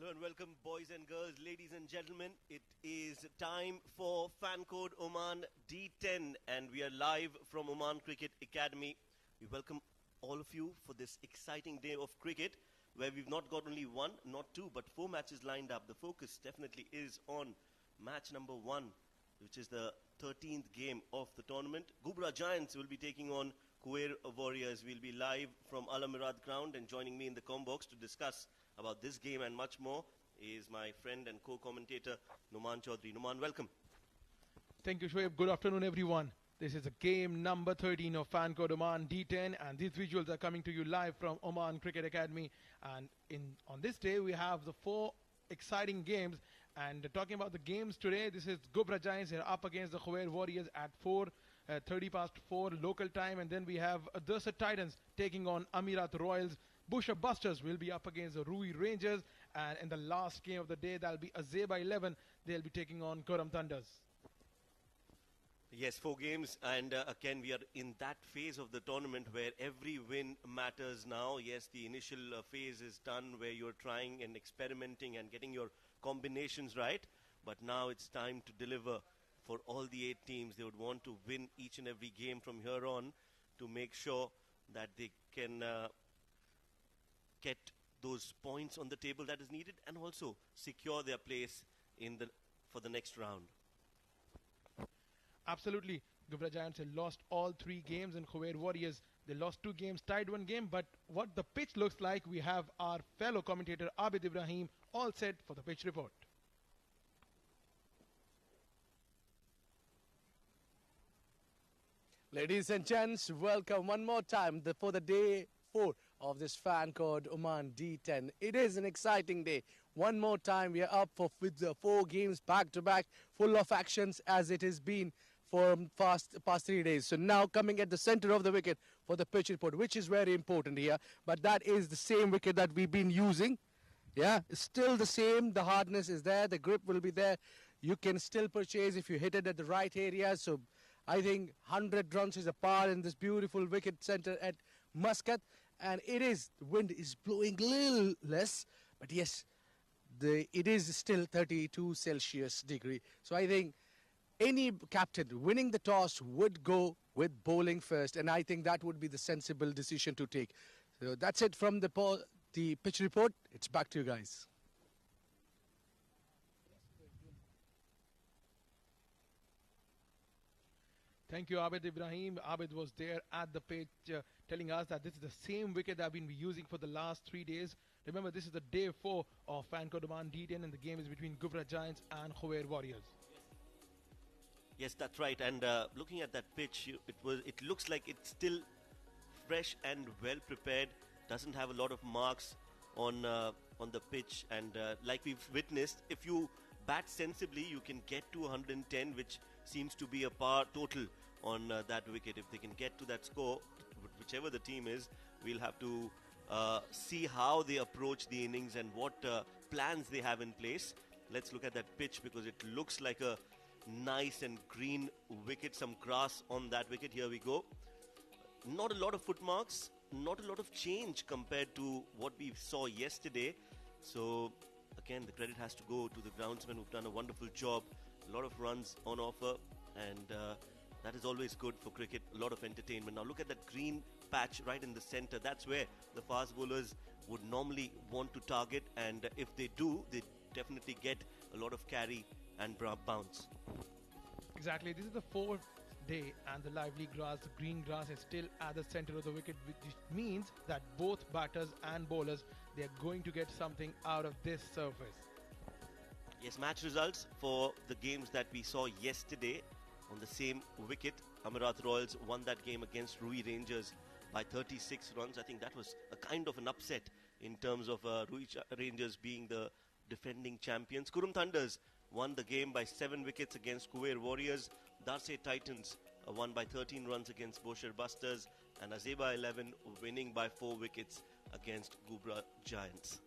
Hello and welcome, boys and girls, ladies and gentlemen. It is time for fan code Oman D10, and we are live from Oman Cricket Academy. We welcome all of you for this exciting day of cricket, where we've not got only one, not two, but four matches lined up. The focus definitely is on match number 1, which is the 13th game of the tournament. Ghubrah Giants will be taking on Khuwair Warriors. We'll be live from Al Amirad ground, and joining me in the combox to discuss about this game and much more is my friend and co-commentator Numan Chaudhry. Numan, welcome. Thank you, Shoaib. Good afternoon, everyone. This is a game number 13 of Fan Code Oman D10, and these visuals are coming to you live from Oman Cricket Academy. And on this day, we have the 4 exciting games. And talking about the games today, this is Ghubrah Giants. They're up against the Khuwair Warriors at 4:30 past 4 local time. And then we have Desert Titans taking on Amirat Royals. Busher Busters will be up against the Rui Rangers. And in the last game of the day, that'll be Azeba 11. They'll be taking on Kuram Thunders. Yes, 4 games, and again we are in that phase of the tournament where every win matters now. Yes, the initial phase is done where you're trying and experimenting and getting your combinations right, but now it's time to deliver for all the 8 teams. They would want to win each and every game from here on to make sure that they can get those points on the table that is needed and also secure their place for the next round. Absolutely. Ghubrah Giants have lost all 3 games, and Khuwair Warriors, they lost 2 games, tied 1 game. But what the pitch looks like, we have our fellow commentator Abid Ibrahim all set for the pitch report. Ladies and gents, welcome one more time for the day 4 of this fan called Oman D10. It is an exciting day. One more time, we are up with the 4 games back to back, full of actions as it has been for past 3 days. So now coming at the center of the wicket for the pitch report, which is very important here. But that is the same wicket that we've been using. Yeah, it's still the same. The hardness is there. The grip will be there. You can still purchase if you hit it at the right area. So I think 100 runs is a par in this beautiful wicket center at Muscat. And the wind is blowing a little less. But yes, it is still 32 Celsius degree. So I think any captain winning the toss would go with bowling first, and I think that would be the sensible decision to take. So that's it from the pitch report. It's back to you guys. Thank you, Abid Ibrahim. Abid was there at the pitch telling us that this is the same wicket that I've been using for the last 3 days. Remember, this is the day 4 of Fan Code Oman D10, and the game is between Ghubrah Giants and Khuwair Warriors. Yes, that's right. And looking at that pitch, it looks like it's still fresh and well prepared. Doesn't have a lot of marks on the pitch. And like we've witnessed, if you bat sensibly, you can get to 110, which seems to be a par total on that wicket. If they can get to that score, whichever the team is, we'll have to see how they approach the innings and what plans they have in place. Let's look at that pitch because it looks like a nice and green wicket, some grass on that wicket. Here we go. Not a lot of footmarks, not a lot of change compared to what we saw yesterday. So again, the credit has to go to the groundsmen who've done a wonderful job. A lot of runs on offer, and that is always good for cricket. A lot of entertainment. Now look at that green patch right in the center. That's where the fast bowlers would normally want to target, and if they do, they definitely get a lot of carry and bounce. Exactly. This is the 4th day, and the lively grass, the green grass, is still at the center of the wicket, which means that both batters and bowlers, they are going to get something out of this surface. Yes, match results for the games that we saw yesterday on the same wicket. Amirat Royals won that game against Rui Rangers by 36 runs. I think that was a kind of an upset in terms of Rui Rangers being the defending champions. Kuram Thunders won the game by 7 wickets against Khuwair Warriors. Desert Titans won by 13 runs against Busher Busters, and Azeba 11 winning by 4 wickets against Ghubrah Giants.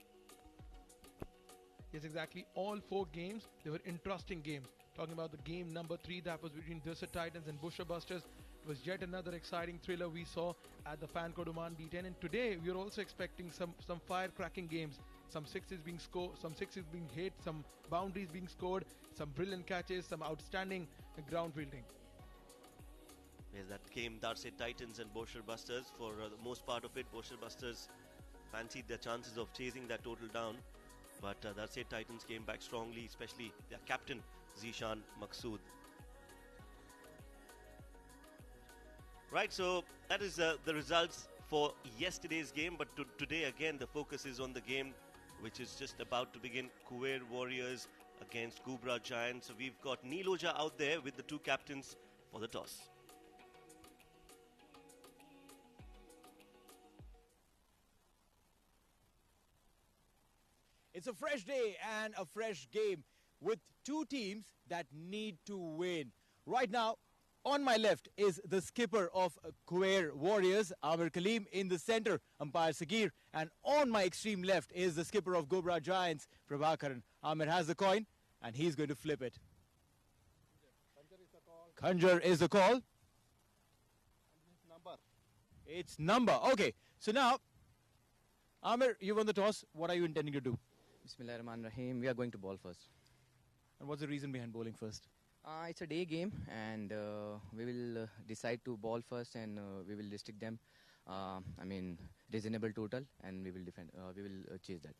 Yes, exactly. All 4 games, they were interesting games. Talking about the game number 3, that was between Desert Titans and Busher Busters. It was yet another exciting thriller we saw at the Fan Code Oman D10. And today, we are also expecting some fire-cracking games some sixes being scored, some sixes being hit, some boundaries being scored, some brilliant catches, some outstanding ground fielding. Yes, that came Darse Titans and Bosher Busters. For the most part of it, Bosher Busters fancied their chances of chasing that total down. But Darse Titans came back strongly, especially their captain, Zishan Maqsood. Right, so that is the results for yesterday's game. But today, again, the focus is on the game which is just about to begin. Khuwair Warriors against Ghubrah Giants. So we've got Neeloja out there with the two captains for the toss. It's a fresh day and a fresh game with two teams that need to win. Right now, on my left is the skipper of Khuwair Warriors, Amir Kaleem, in the center, umpire Sagir. And on my extreme left is the skipper of Ghubrah Giants, Prabhakaran. Amir has the coin and he's going to flip it. Khanjar is the call. It's number. Okay, so now, Amir, you won the toss. What are you intending to do? Bismillahirrahmanirrahim. We are going to ball first. And what's the reason behind bowling first? It's a day game, and we will decide to ball first, and we will restrict them. Reasonable total, and we will defend. We will chase that.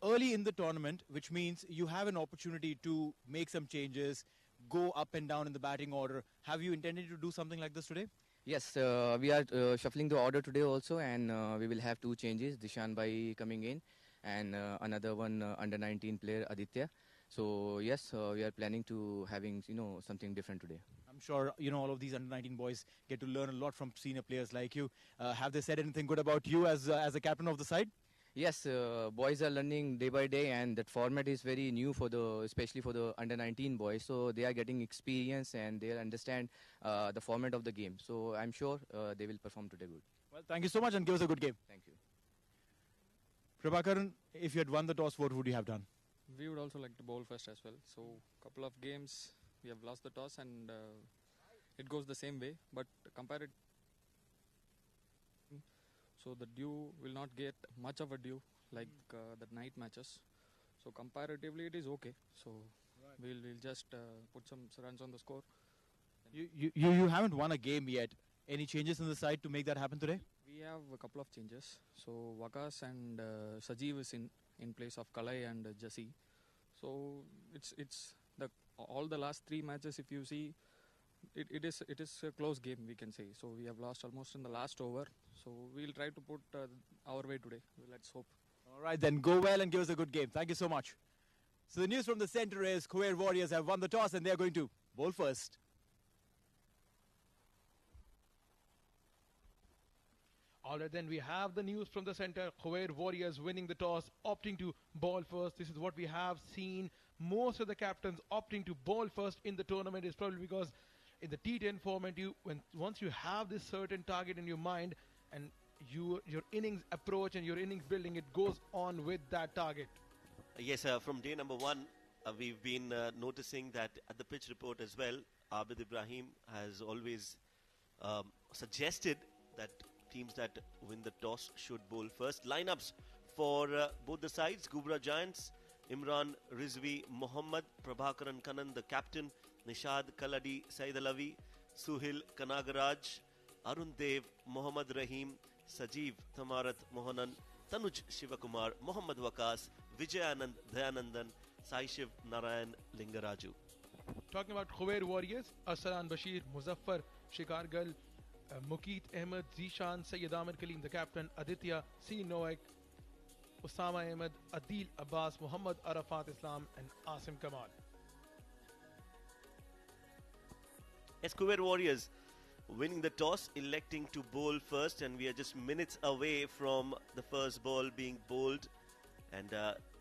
Early in the tournament, which means you have an opportunity to make some changes, go up and down in the batting order. Have you intended to do something like this today? Yes, we are shuffling the order today also, and we will have two changes. Dishan Bhai coming in, and another one under 19 player Aditya. So yes, we are planning to having something different today. I'm sure all of these under 19 boys get to learn a lot from senior players like you. Have they said anything good about you as a captain of the side? Yes, boys are learning day by day, and that format is very new especially for the under 19 boys. So they are getting experience and they understand the format of the game. So I'm sure they will perform today good. Well, thank you so much and give us a good game. Thank you. Prabhakaran, if you had won the toss, what would you have done? We would also like to bowl first as well. So couple of games we have lost the toss and it goes the same way. But compare it, so the dew will not get much of a dew like the night matches. So comparatively it is okay. So we'll just put some runs on the score. You haven't won a game yet. Any changes in the side to make that happen today? We have a couple of changes. So Wakas and Sajeev is in place of Kalai and Jassi. So it's all the last three matches. If you see, it is a close game, we can say. So we have lost almost in the last over. So we'll try to put our way today. Let's hope. All right, then go well and give us a good game. Thank you so much. So the news from the center is Khuwair Warriors have won the toss and they are going to bowl first. Alright, then we have the news from the center. Khuwair Warriors winning the toss, opting to ball first. This is what we have seen. Most of the captains opting to ball first in the tournament is probably because in the T10 format, once you have this certain target in your mind and your innings approach and your innings building, it goes on with that target. Yes, from day number one, we've been noticing that at the pitch report as well, Abid Ibrahim has always suggested that teams that win the toss should bowl first. Lineups for both the sides: Ghubrah Giants, Imran Rizvi Muhammad, Prabhakaran Kannan the captain, Nishad Kaladi Said Alavi, Suhil Kanagaraj, Arun Dev, Muhammad Rahim, Sajeev Thamarat Mohanan, Tanuj Shivakumar, Muhammad Wakas, Vijayanand Dayanandan, Sai Shiv Narayan Lingaraju. Talking about Khuwair Warriors, Arsalan Bashir, Muzaffar Shikargal, Mukeet Ahmed, Zishan, Sayyid Amir Kaleem, the captain, Aditya, C. Noak, Osama Ahmed, Adil Abbas, Muhammad Arafat Islam, and Asim Kamal. Yes, Khuwair Warriors winning the toss, electing to bowl first, and we are just minutes away from the first ball being bowled, and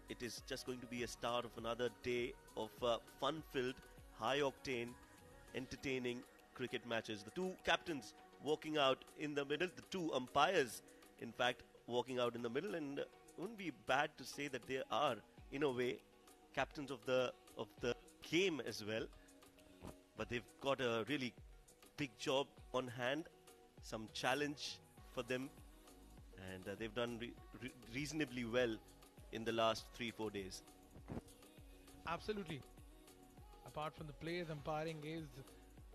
it is just going to be a start of another day of fun-filled, high-octane, entertaining cricket matches. The two captains walking out in the middle, the two umpires, in fact, walking out in the middle, and it wouldn't be bad to say that they are, in a way, captains of the game as well. But they've got a really big job on hand, some challenge for them, and they've done reasonably well in the last 3-4 days. Absolutely. Apart from the players, umpiring is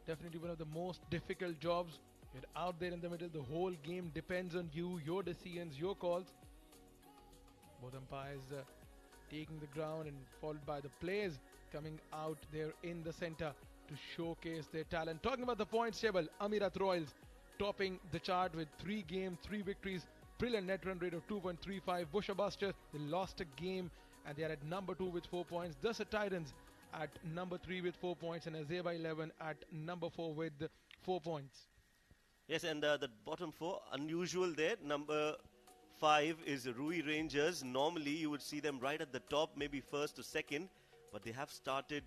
definitely one of the most difficult jobs. You're out there in the middle. The whole game depends on you, your decisions, your calls. Both umpires taking the ground and followed by the players coming out there in the center to showcase their talent. Talking about the points table, Amirat Royals topping the chart with 3 games, 3 victories, brilliant net run rate of 2.35. Busha Busters, they lost a game and they are at number 2 with 4 points. Dasa Titans at number 3 with 4 points, and Azeba 11 at number 4 with 4 points. Yes, and the bottom 4, unusual there. Number 5 is Rui Rangers. Normally you would see them right at the top, maybe first or second, but they have started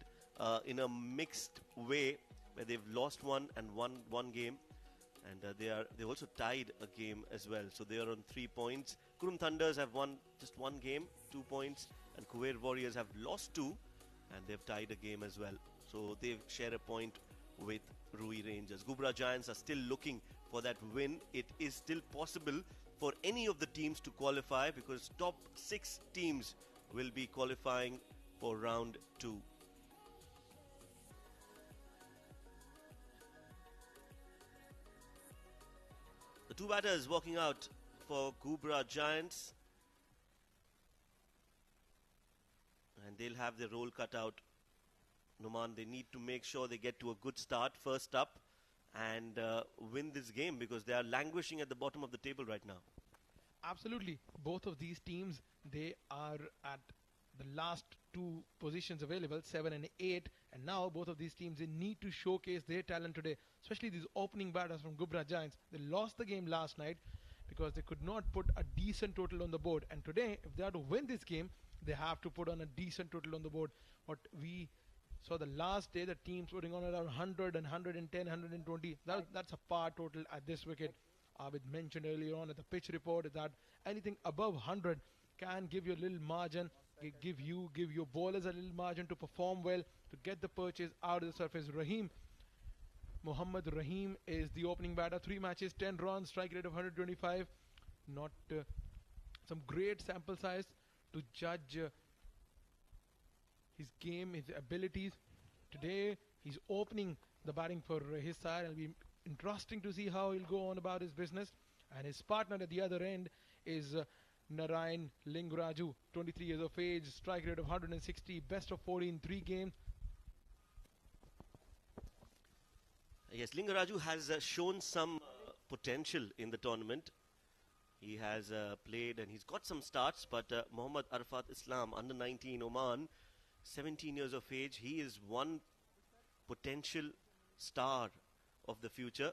in a mixed way where they've lost one and won one game, and they also tied a game as well. So they are on 3 points. Kurum Thunders have won just one game, 2 points, and Khuwair Warriors have lost 2, and they've tied a game as well. So they share a point with Rui Rangers. Ghubrah Giants are still looking for that win. It is still possible for any of the teams to qualify because top 6 teams will be qualifying for round 2. The 2 batters walking out for Ghubrah Giants, and they'll have their role cut out. Numan, they need to make sure they get to a good start first up and win this game because they are languishing at the bottom of the table right now. Absolutely. Both of these teams, they are at the last 2 positions available, 7 and 8, and now both of these teams, they need to showcase their talent today, especially these opening batters from Ghubrah Giants. They lost the game last night because they could not put a decent total on the board, and today if they are to win this game, they have to put on a decent total on the board. What we saw the last day, the teams putting on around 100 and 110, 120, that's a par total at this wicket. Abid mentioned earlier on at the pitch report that anything above 100 can give you a little margin, give your bowlers a little margin to perform well, to get the purchase out of the surface. Mohammad Rahim is the opening batter. 3 matches, 10 runs, strike rate of 125. Not some great sample size to judge his game, his abilities. Today he's opening the batting for his side. It'll be interesting to see how he'll go on about his business. And his partner at the other end is Narayan Lingaraju, 23 years of age, strike rate of 160, best of 40 in 3 games. Yes, Lingaraju has shown some potential in the tournament. He has played and he's got some starts, but Mohammad Arafat Islam, under 19 Oman, 17 years of age, he is one potential star of the future.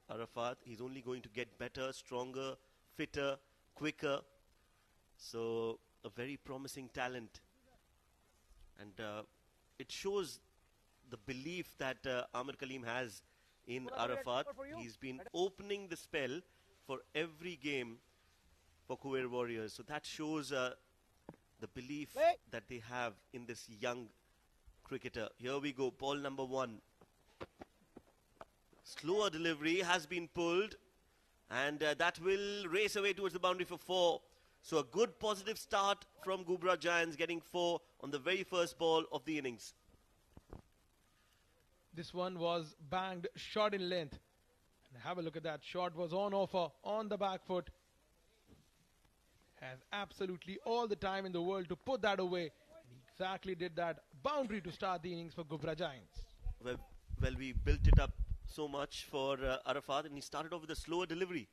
Arafat, he's only going to get better, stronger, fitter, quicker. So a very promising talent, and it shows the belief that Amir Kaleem has in Arafat. He's been opening the spell for every game for Khuwair Warriors. So that shows the belief that they have in this young cricketer. Here we go, ball number 1. Slower delivery has been pulled, and that will race away towards the boundary for 4. So a good positive start from Ghubrah Giants, getting 4 on the very first ball of the innings. This one was banged short in length. And have a look at that. Shot was on offer, on the back foot. Has absolutely all the time in the world to put that away. And he exactly did that. Boundary to start the innings for Ghubrah Giants. Well, we built it up so much for Arafat, and he started off with a slower delivery.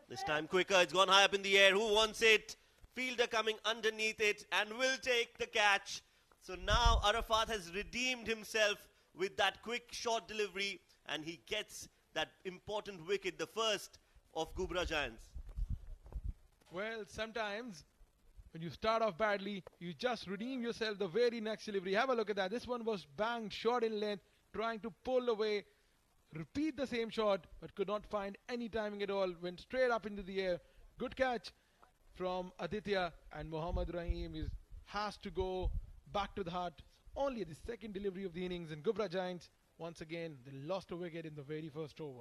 This time quicker, it's gone high up in the air. Who wants it? Fielder coming underneath it and will take the catch. So now Arafat has redeemed himself with that quick short delivery, and he gets that important wicket, the first of Ghubrah Giants. Well, sometimes when you start off badly, you just redeem yourself the very next delivery. Have a look at that. This one was banged short in length, trying to pull away, repeat the same shot, but could not find any timing at all. Went straight up into the air. Good catch from Aditya, and Mohammad Rahim has to go back to the heart. Only the second delivery of the innings, and Ghubrah Giants, once again, they lost a wicket in the very first over.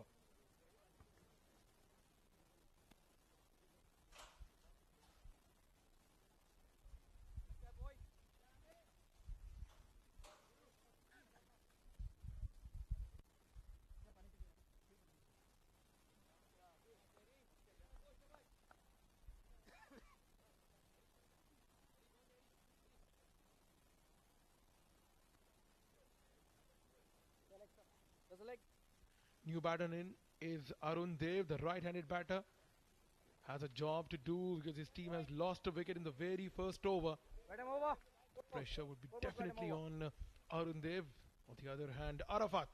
New batter in is Arun Dev, the right-handed batter. Has a job to do because his team has lost a wicket in the very first over. Pressure would be definitely on Arun Dev. On the other hand, Arafat,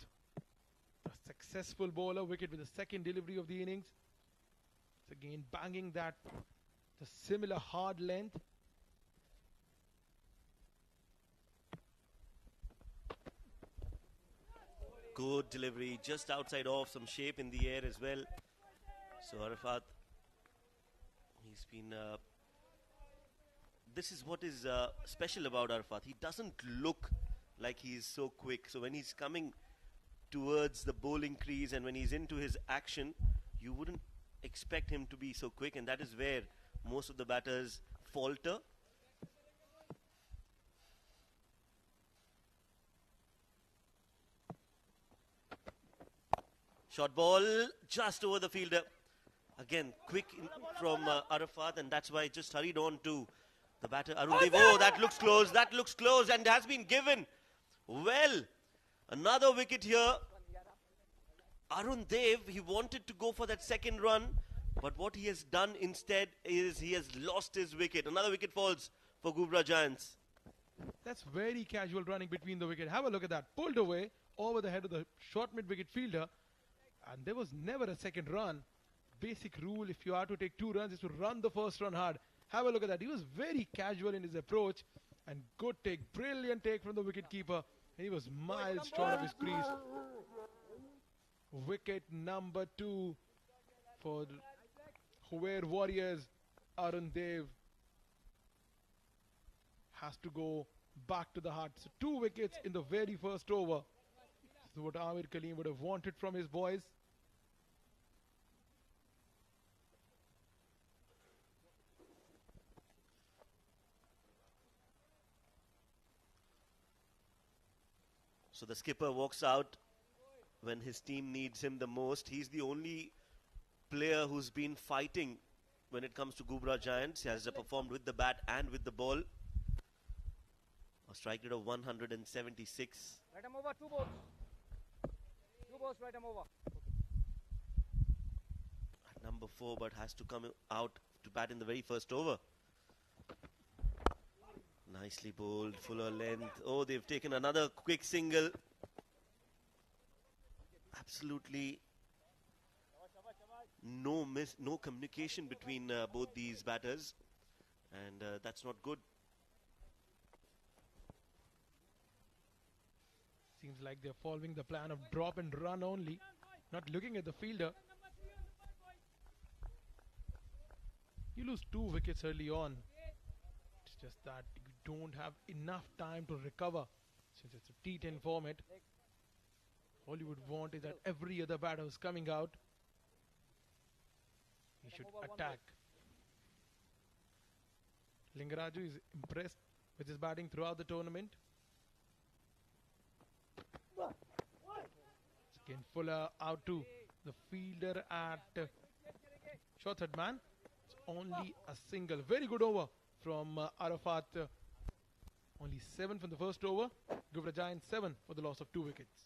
a successful bowler, wicket with the second delivery of the innings. It's again banging that the similar hard length. Good delivery, just outside off, some shape in the air as well. So Arafat, he's been... this is what is special about Arafat. He doesn't look like he's so quick. So when he's coming towards the bowling crease and when he's into his action, you wouldn't expect him to be so quick, and that is where most of the batters falter. Short ball just over the fielder. Again, quick from Arafat, and that's why it just hurried on to the batter Arun Dev. Oh, that looks close. That looks close and has been given. Well, another wicket here. Arun Dev, he wanted to go for that second run, but what he has done instead is he has lost his wicket. Another wicket falls for Ghubrah Giants. That's very casual running between the wicket. Have a look at that. Pulled away over the head of the short mid-wicket fielder. And there was never a second run. Basic rule, if you are to take 2 runs, is to run the first run hard. Have a look at that. He was very casual in his approach. And good take, brilliant take from the wicket-keeper. He was miles short of his crease. Wicket number 2 for the Khuwair Warriors. Arun Dev has to go back to the heart. So 2 wickets in the very first over. This is what Amir Kaleem would have wanted from his boys. So the skipper walks out when his team needs him the most. He's the only player who's been fighting when it comes to Ghubrah Giants. He has performed with the bat and with the ball. A strike rate of 176. Right arm over, 2 balls. 2 balls, right arm over. At number 4, but has to come out to bat in the very first over. Nicely bowled, fuller length. Oh, they've taken another quick single. Absolutely no communication between both these batters, and that's not good. Seems like they're following the plan of drop and run only, not looking at the fielder. You lose 2 wickets early on. It's just that you don't have enough time to recover since it's a T10 format. All you would want is that every other batter who's coming out, he should attack. Lingaraju is impressed with his batting throughout the tournament. Again, Fuller out to the fielder at short third man. It's only a single. Very good over from Arafat. Only 7 from the first over. Ghubrah Giants 7 for the loss of 2 wickets.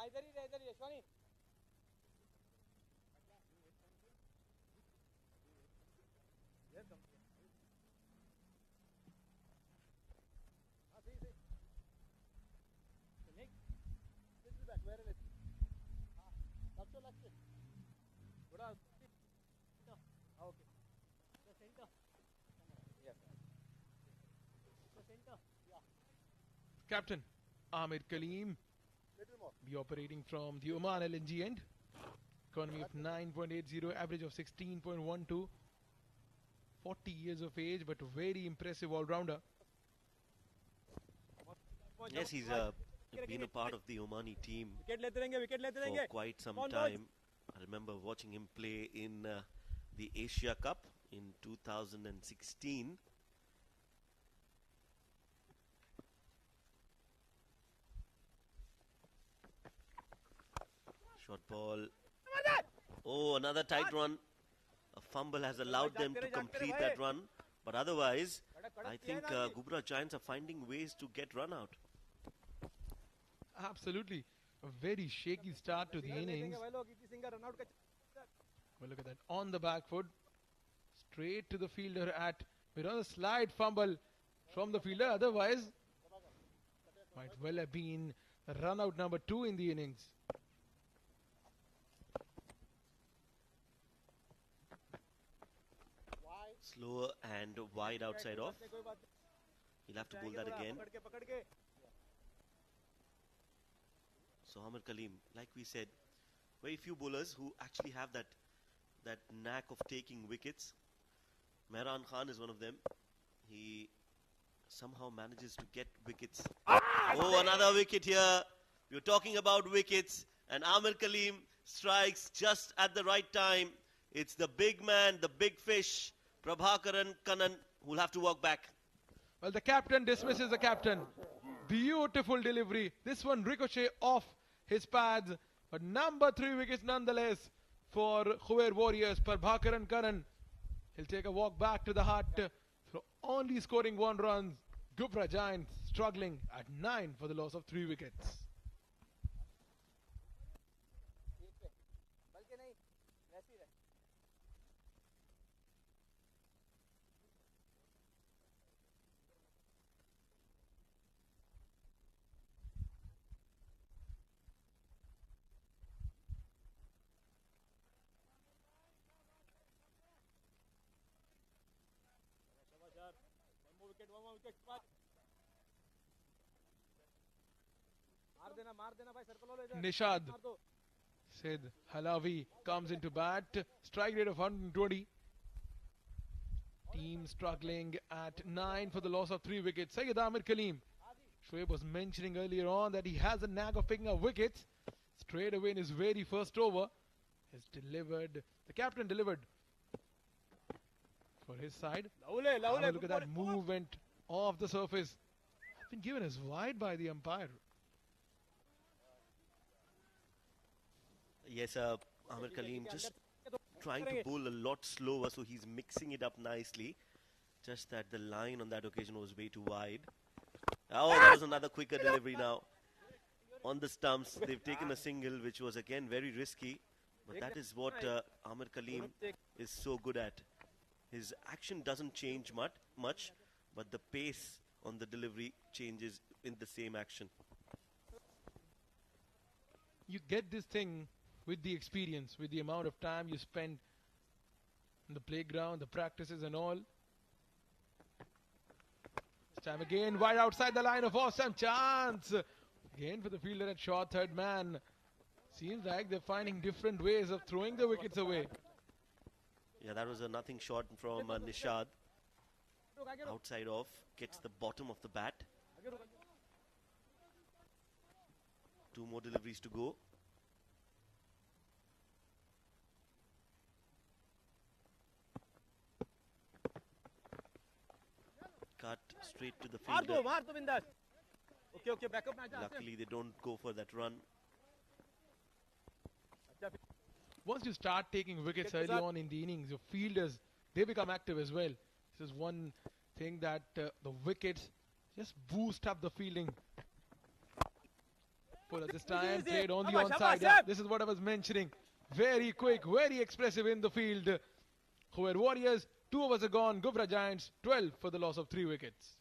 इधर ही यशवानी Captain Amir Kaleem be operating from the Oman LNG end. Economy of 9.80, average of 16.12. 40 years of age, but very impressive all-rounder. Yes, he's been a part of the Omani team for quite some time. I remember watching him play in the Asia Cup in 2016. Short ball. Oh, another tight run. fumble has allowed them to complete that run. But otherwise, I think Ghubrah Giants are finding ways to get run out. Absolutely. A very shaky start to the innings. Well, look at that. On the back foot. Straight to the fielder at with a slide fumble from the fielder. Otherwise, might well have been run out number 2 in the innings. Slower and wide outside off. He'll have to bowl that again. So Amir Kaleem, like we said, very few bowlers who actually have that knack of taking wickets. Mehran Khan is one of them. He somehow manages to get wickets. Oh, another wicket here. We're talking about wickets, and Amir Kaleem strikes just at the right time. It's the big man, the big fish, Prabhakaran Kannan, who'll have to walk back. Well, the captain dismisses the captain. Beautiful delivery. This one ricochet off his pads, but number 3 wickets nonetheless for Khuwair Warriors. Prabhakaran Kannan, he'll take a walk back to the hut, only scoring 1 run. Ghubrah Giants struggling at 9 for the loss of 3 wickets. Nishad Sid Halavi comes into bat. Strike rate of 120. Team struggling at 9 for the loss of 3 wickets. Sayyid Amir Kaleem. Shoaib was mentioning earlier on that he has a knack of picking up wickets. Straight away in his very first over, has delivered. The captain delivered for his side. Look at that movement off the surface. Been given as wide by the umpire. Yes, Amir Kaleem just trying to bowl a lot slower, so he's mixing it up nicely. Just that the line on that occasion was way too wide. Oh, that was another quicker delivery now. On the stumps, they've taken a single, which was again very risky. But that is what Amir Kaleem is so good at. His action doesn't change much, but the pace on the delivery changes in the same action. You get this thing with the experience, with the amount of time you spend on the playground, the practices and all. This time again, wide outside the line of awesome chance. Again for the fielder at short third man. Seems like they're finding different ways of throwing the wickets away. Yeah, that was a nothing shot from Nishad. Outside off, gets the bottom of the bat. 2 more deliveries to go. Cut straight to the fielder. Okay, back up. Luckily, they don't go for that run. Once you start taking wickets early on in the innings, your fielders, they become active as well. This is one thing that the wickets just boost up the fielding. Full at this time, played on the onside. Yeah, this is what I was mentioning. Very quick, very expressive in the field. Khuwair Warriors, 2 overs are gone. Ghubrah Giants, 12 for the loss of 3 wickets.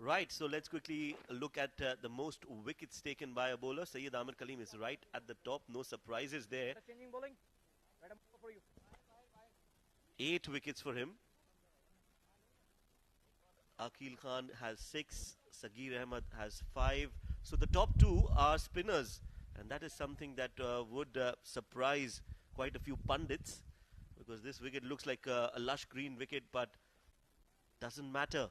Right, so let's quickly look at the most wickets taken by a bowler. Sayyid Amir Kaleem is right at the top. No surprises there. 8 wickets for him. Akil Khan has 6. Sagir Ahmed has 5. So the top 2 are spinners. And that is something that would surprise quite a few pundits. Because this wicket looks like a lush green wicket, but doesn't matter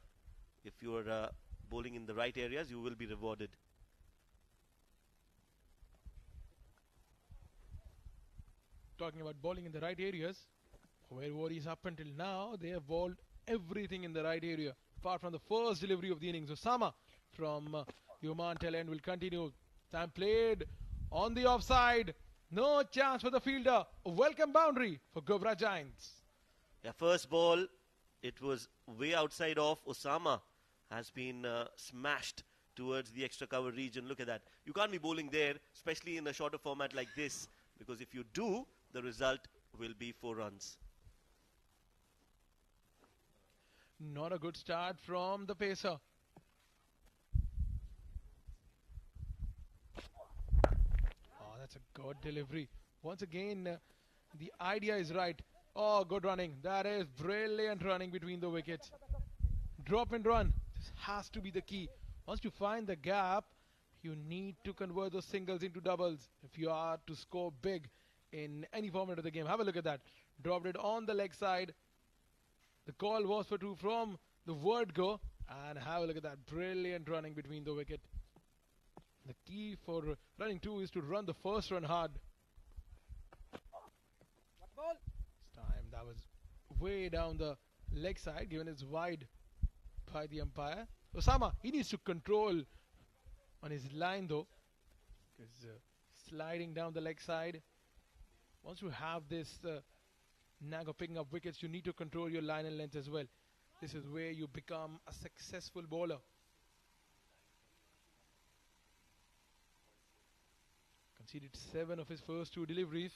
if you're bowling in the right areas, you will be rewarded. Talking about bowling in the right areas, where Warriors up until now, they have bowled everything in the right area, apart from the first delivery of the innings. Osama from the Oman talent will continue. Time played on the offside. No chance for the fielder. A welcome boundary for Ghubrah Giants. Yeah, first ball, it was way outside off. Osama has been smashed towards the extra cover region. Look at that. You can't be bowling there, especially in a shorter format like this, because if you do, the result will be 4 runs. Not a good start from the pacer. Oh, that's a good delivery. Once again, the idea is right. Oh, good running. That is brilliant running between the wickets. Drop and run. This has to be the key. Once you find the gap, you need to convert those singles into doubles if you are to score big in any format of the game. Have a look at that. Dropped it on the leg side. The call was for 2 from the word go. And have a look at that. Brilliant running between the wicket. The key for running 2 is to run the first run hard. This time that was way down the leg side, given it's wide by the umpire. Osama, he needs to control on his line though, because sliding down the leg side, once you have this knack of picking up wickets, you need to control your line and length as well. This is where you become a successful bowler. Conceded 7 of his first 2 deliveries.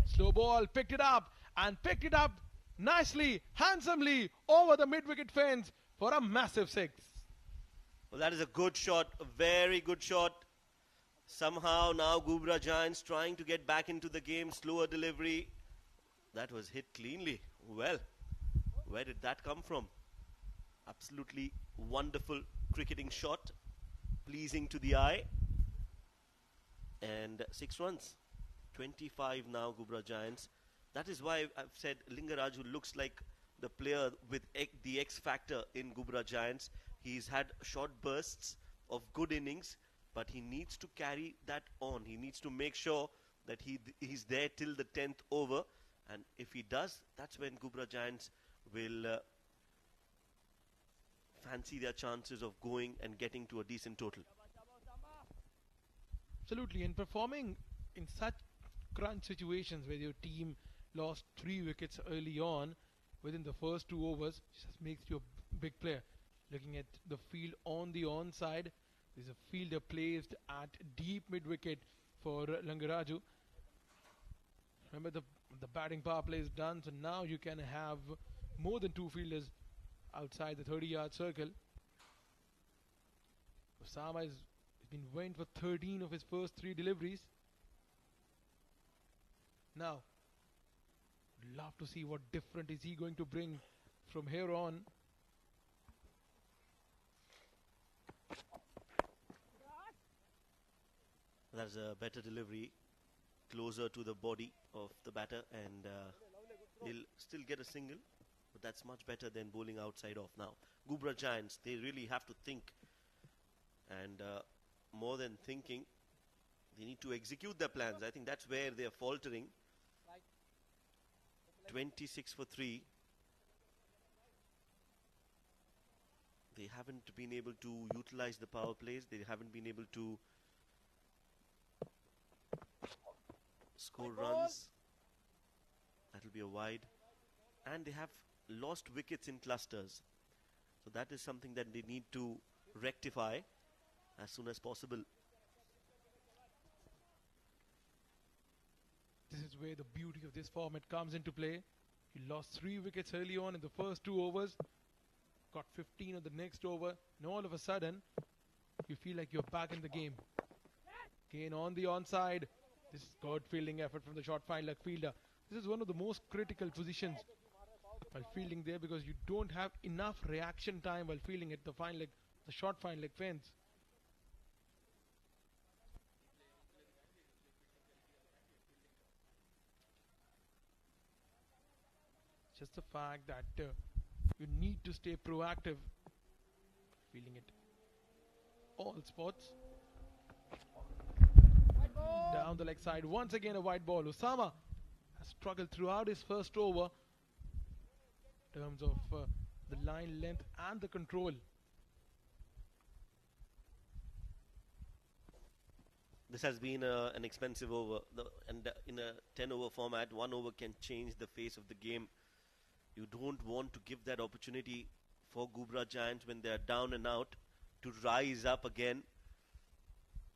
Slow ball, picked it up nicely, handsomely over the mid-wicket fence for a massive 6. Well, that is a good shot, a very good shot. Somehow now Ghubrah Giants trying to get back into the game. Slower delivery. That was hit cleanly. Well, where did that come from? Absolutely wonderful cricketing shot. Pleasing to the eye. And 6 runs. 25 now, Ghubrah Giants. That is why I've said Lingaraju looks like the player with the X factor in Ghubrah Giants. He's had short bursts of good innings, but he needs to carry that on. He needs to make sure that he's there till the 10th over. And if he does, that's when Ghubrah Giants will fancy their chances of going and getting to a decent total. Absolutely, and performing in such crunch situations where your team lost 3 wickets early on within the first 2 overs just makes you a big player. Looking at the field on the onside, there's a fielder placed at deep mid-wicket for Lingaraju. Remember, the batting power play is done, so now you can have more than 2 fielders outside the 30-yard circle. Osama has been went for 13 of his first 3 deliveries. Now, love to see what different is he going to bring from here on. That's a better delivery, closer to the body of the batter, and he'll still get a single, but that's much better than bowling outside off now. Ghubrah Giants, they really have to think, and more than thinking, they need to execute their plans. I think that's where they're faltering. 26 for 3. They haven't been able to utilize the power plays. They haven't been able to score runs. That will be a wide. And they have lost wickets in clusters. So that is something that they need to rectify as soon as possible. This is where the beauty of this format comes into play. You lost 3 wickets early on in the first 2 overs, got 15 on the next over, and all of a sudden, you feel like you're back in the game. Again on the onside. This is good fielding effort from the short fine leg fielder. This is one of the most critical positions while fielding there, because you don't have enough reaction time while fielding at the short fine leg fence. Just the fact that you need to stay proactive, feeling it all spots. Down the leg side, once again a white ball. Osama has struggled throughout his first over in terms of the line length and the control. This has been an expensive over, and in a 10-over format, 1 over can change the face of the game. You don't want to give that opportunity for Ghubrah Giants when they are down and out to rise up again.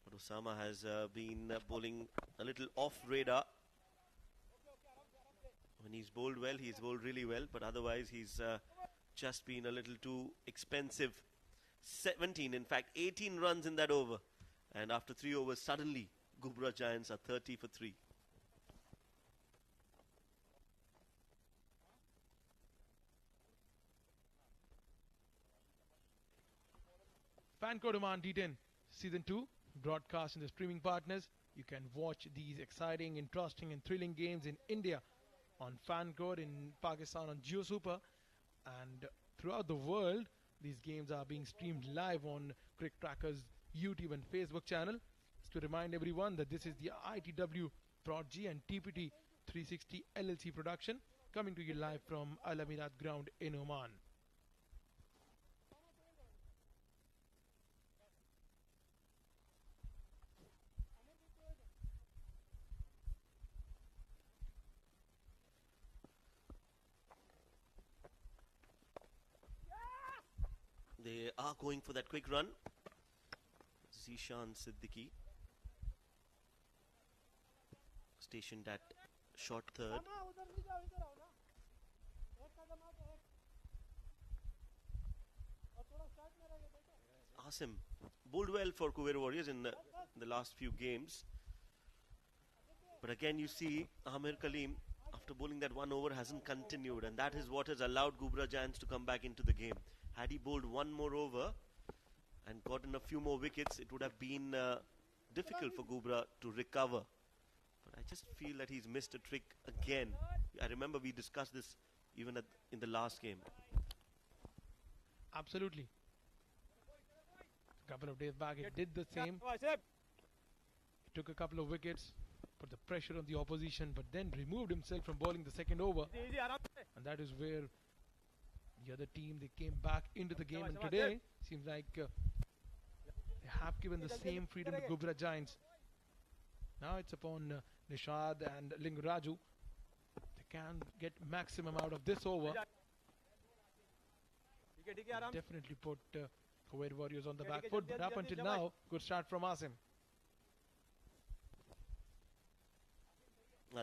But Osama has been bowling a little off radar. When he's bowled well, he's bowled really well, but otherwise he's just been a little too expensive. 17, in fact 18 runs in that over. And after 3 overs, suddenly Ghubrah Giants are 30 for 3. FanCode Oman D10 Season 2 broadcast in the streaming partners. You can watch these exciting, interesting and thrilling games in India on FanCode, in Pakistan on Jio Super, and throughout the world these games are being streamed live on CricTracker's YouTube and Facebook channel. Just to remind everyone that this is the ITW Prodigy and TPT 360 LLC production, coming to you live from Al Amirat ground in Oman. They are going for that quick run. Zishan Siddiqui stationed at short third. Asim bowled well for Khuwair Warriors in the last few games. But again you see Amir Kaleem, after bowling that 1 over, hasn't continued, and that is what has allowed Ghubrah Giants to come back into the game. Had he bowled 1 more over and gotten a few more wickets, it would have been difficult for Ghubrah to recover. But I just feel that he's missed a trick again. I remember we discussed this even in the last game. Absolutely. A couple of days back, he did the same. He took a couple of wickets, put the pressure on the opposition, but then removed himself from bowling the second over. And that is where the other team, they came back into the game, and today seems like they have given the same freedom to Ghubrah Giants. Now it's upon Nishad and Linguraju. They can get maximum out of this over. Definitely put Khuwair Warriors on the back foot, but up until now, good start from Asim.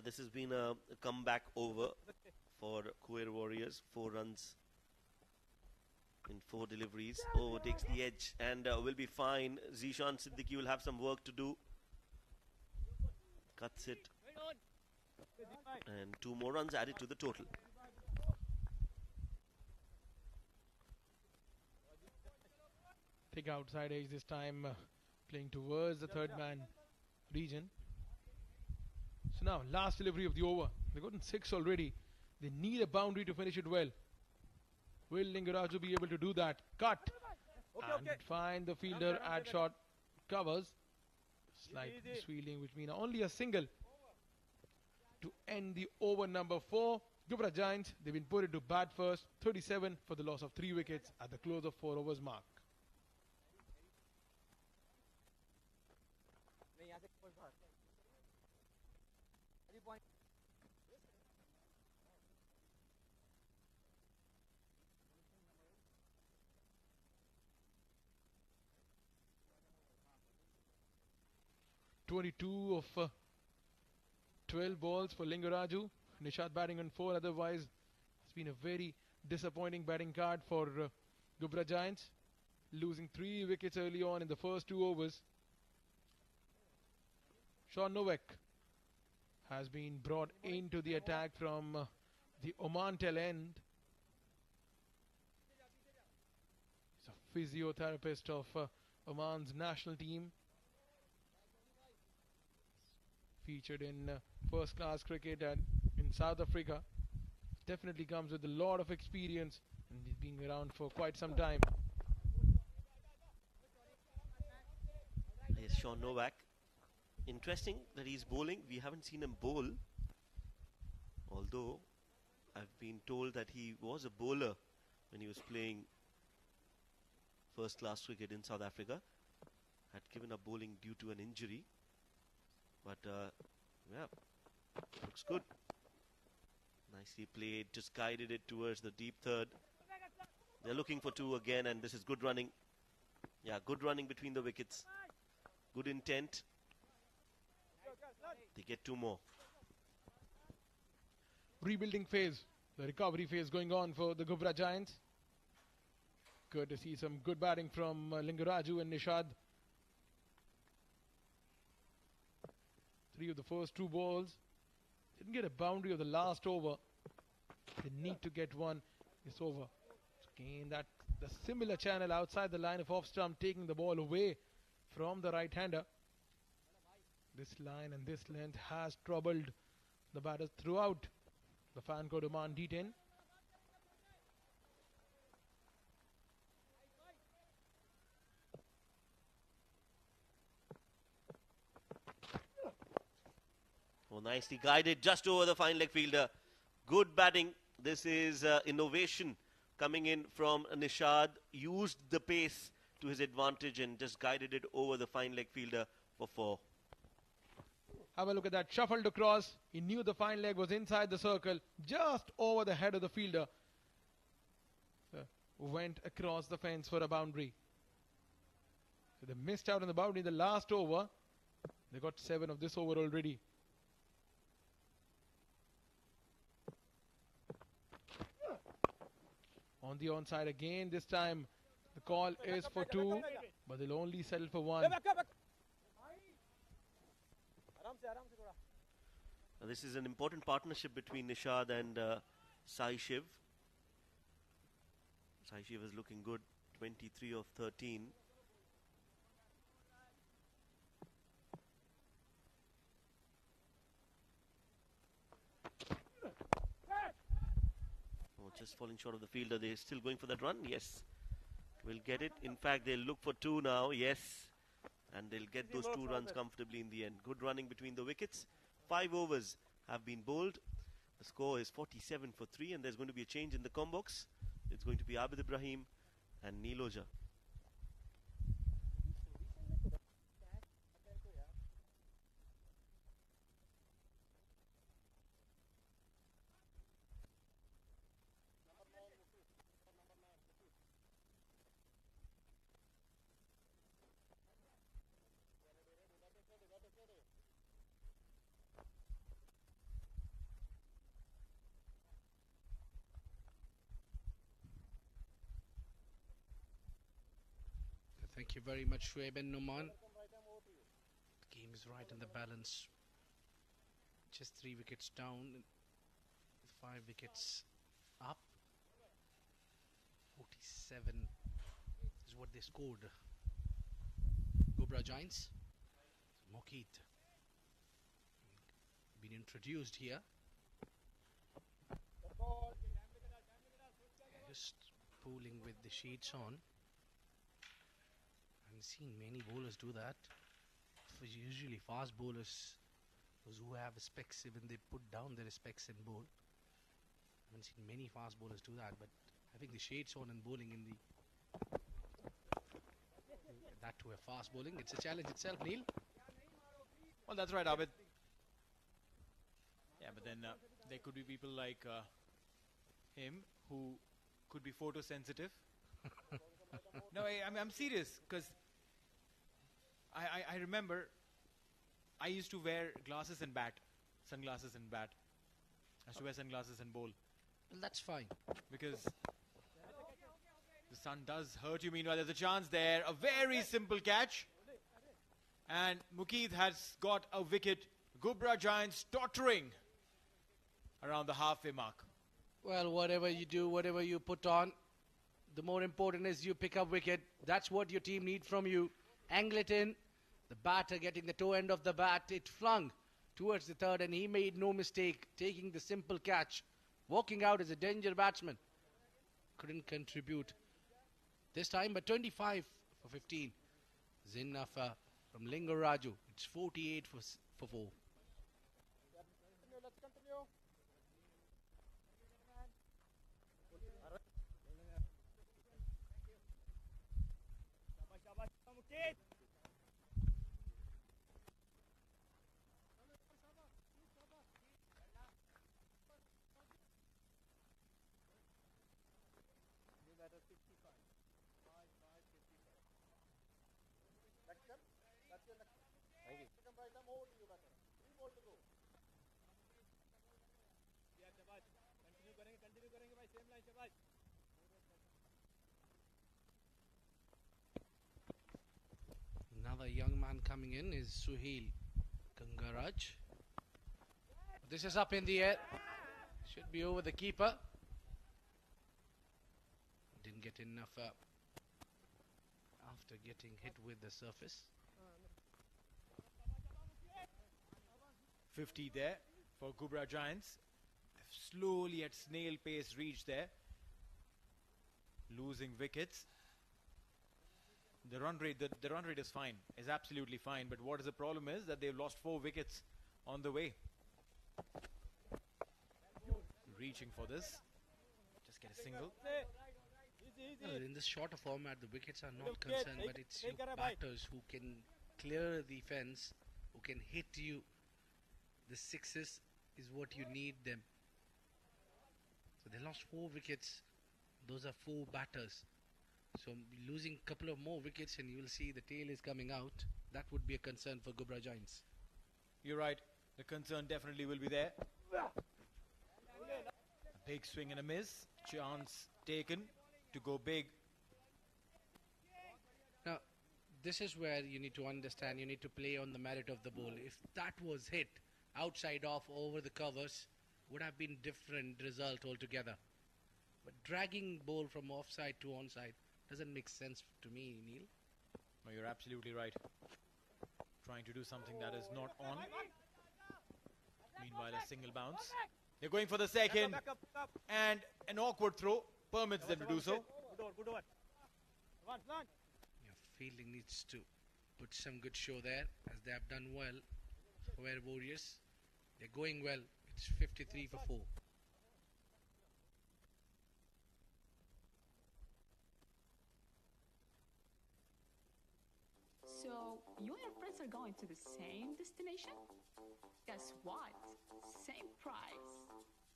This has been a comeback over for Khuwair Warriors. 4 runs in 4 deliveries. Oh, takes the edge and will be fine. Zishan Siddiqui will have some work to do. Cuts it. And 2 more runs added to the total. Thick outside edge this time, playing towards the third man region. So now, last delivery of the over. They've gotten 6 already. They need a boundary to finish it well. Will Linguraju be able to do that? Cut. And find the fielder at short covers. Slight swinging, which means only a single to end the over number 4. Ghubrah Giants, they've been put into bat first. 37 for the loss of 3 wickets at the close of 4 overs mark. (22 of 12 balls for Linguraju. Nishad batting on 4. Otherwise, it's been a very disappointing batting card for Ghubrah Giants, losing 3 wickets early on in the first 2 overs. Sean Novak has been brought into the attack from the Oman tail end. He's a physiotherapist of Oman's national team. Featured in first-class cricket and in South Africa. definitely comes with a lot of experience and he's been around for quite some time. Here's Sean Novak. Interesting that he's bowling. We haven't seen him bowl. Although, I've been told that he was a bowler when he was playing first-class cricket in South Africa. Had given up bowling due to an injury. But, yeah, looks good. Nicely played, just guided it towards the deep third. They're looking for 2 again, and this is good running. Yeah, good running between the wickets. Good intent. They get 2 more. Rebuilding phase, the recovery phase going on for the Ghubrah Giants. Good to see some good batting from Linguraju and Nishad. 3 of the first 2 balls. Didn't get a boundary of the last over. They need to get one this over. Again, that the similar channel outside the line of off stump, taking the ball away from the right-hander. This line and this length has troubled the batters throughout the fan code Oman D10. Oh, nicely guided just over the fine leg fielder. Good batting. This is innovation coming in from Nishad. Used the pace to his advantage and just guided it over the fine leg fielder for 4. Have a look at that. Shuffled across. He knew the fine leg was inside the circle, just over the head of the fielder. So went across the fence for a boundary. So they missed out on the boundary in the last over. They got 7 of this over already. On the onside again. This time the call is for 2, but they'll only settle for 1. Now, this is an important partnership between Nishad and Sai Shiv. Sai Shiv is looking good, 23 of 13. Oh, just falling short of the fielder. They're still going for that run. Yes, will get it. In fact, they'll look for 2 now. Yes, and they'll get those 2 runs comfortably in the end. Good running between the wickets. 5 overs have been bowled. The score is 47 for 3, and there's going to be a change in the combox. It's going to be Abid Ibrahim and Niloja. Thank you very much, Shoaib and Numan. The game is right in the balance. Just 3 wickets down, 5 wickets up. 47 is what they scored. Ghubrah Giants. Mokeet been introduced here. Just pulling with the sheets on. I've seen many bowlers do that. Usually fast bowlers, those who have specs, even they put down their specs and bowl. I haven't seen many fast bowlers do that, but having the shades on and bowling in the that to a fast bowling, it's a challenge itself, Neil. Well, that's right, Abid. Yeah, but then there could be people like him who could be photosensitive. No, I'm serious, because I remember I used to wear glasses and bat, sunglasses and bat. I used to wear sunglasses and bowl. Well, that's fine. Because the sun does hurt you. Meanwhile, there's a chance there. A very simple catch. And Mukeed has got a wicket. Ghubrah Giants tottering around the halfway mark. Well, whatever you do, whatever you put on, the more important is you pick up wicket. That's what your team need from you. Angle it in. The batter getting the toe end of the bat. It flung towards the third, and he made no mistake taking the simple catch. walking out as a danger batsman. Couldn't contribute this time, but 25 for 15 is enough from Lingaraju. It's 48 for 4. Let's continue. Another young man coming in is Suhail Gangaraj. This is up in the air. Should be over the keeper. Didn't get enough after getting hit with the surface. 50 there for Ghubrah Giants. Slowly at snail pace reached there. Losing wickets. The run rate is fine, is absolutely fine. But what is the problem is that they've lost 4 wickets on the way. Reaching for this. Just get a single. In this shorter format, the wickets are not concerned, but it's your batters who can clear the fence, who can hit you. The sixes is what you need them. So they lost 4 wickets. Those are 4 batters. So losing a couple of more wickets and you will see the tail is coming out. That would be a concern for Ghubrah Giants. You're right. The concern definitely will be there. A big swing and a miss. Chance taken to go big. Now, this is where you need to understand, you need to play on the merit of the ball. If that was hit outside off over the covers, would have been different result altogether. But dragging ball from offside to onside doesn't make sense to me, Neil. No, you're absolutely right. Trying to do something that is not on. Meanwhile, a single bounce. They're going for the second. And an awkward throw permits them to do so. Good over. Your fielding needs to put some good show there, as they have done well. Khuwair Warriors, they're going well. It's 53 for 4. So, you and your friends are going to the same destination? Guess what? Same price.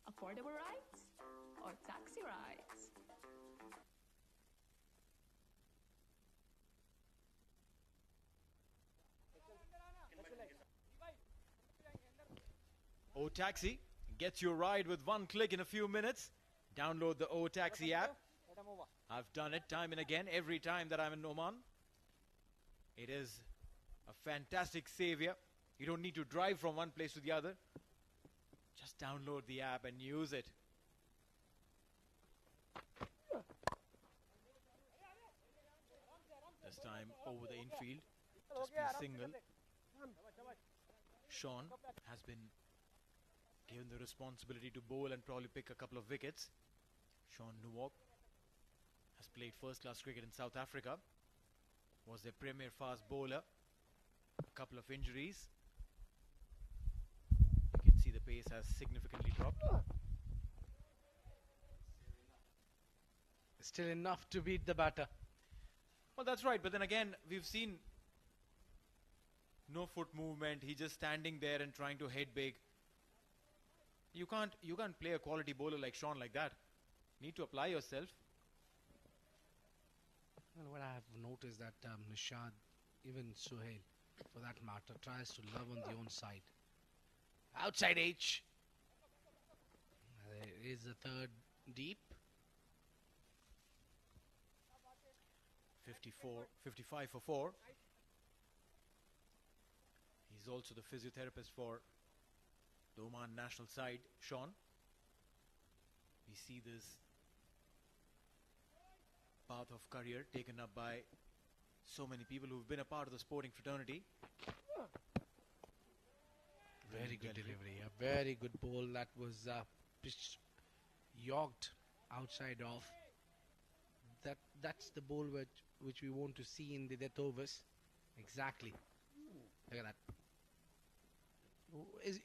Affordable rides or taxi rides? O Taxi gets you a ride with one click in a few minutes. Download the O Taxi app. I've done it time and again, every time that I'm in Oman. It is a fantastic savior. You don't need to drive from one place to the other. Just download the app and use it. This time over the infield. Just be a single. Sean has been given the responsibility to bowl and probably pick a couple of wickets. Sean Nuwok has played first-class cricket in South Africa. Was their premier fast bowler. A couple of injuries. You can see the pace has significantly dropped. Still enough to beat the batter. Well, that's right. But then again, we've seen no foot movement. He's just standing there and trying to hit big. You can't play a quality bowler like Sean like that. Need to apply yourself. Well, what I have noticed that Nishad, even Suhail, for that matter, tries to love on the own side. Outside H. There is a third deep. 55 for 4. He's also the physiotherapist for the Oman national side, Sean. We see this path of career taken up by so many people who've been a part of the sporting fraternity. Very good delivery. A very good ball that was pitched Yorked outside off. That's the ball which we want to see in the death overs. Exactly. Look at that.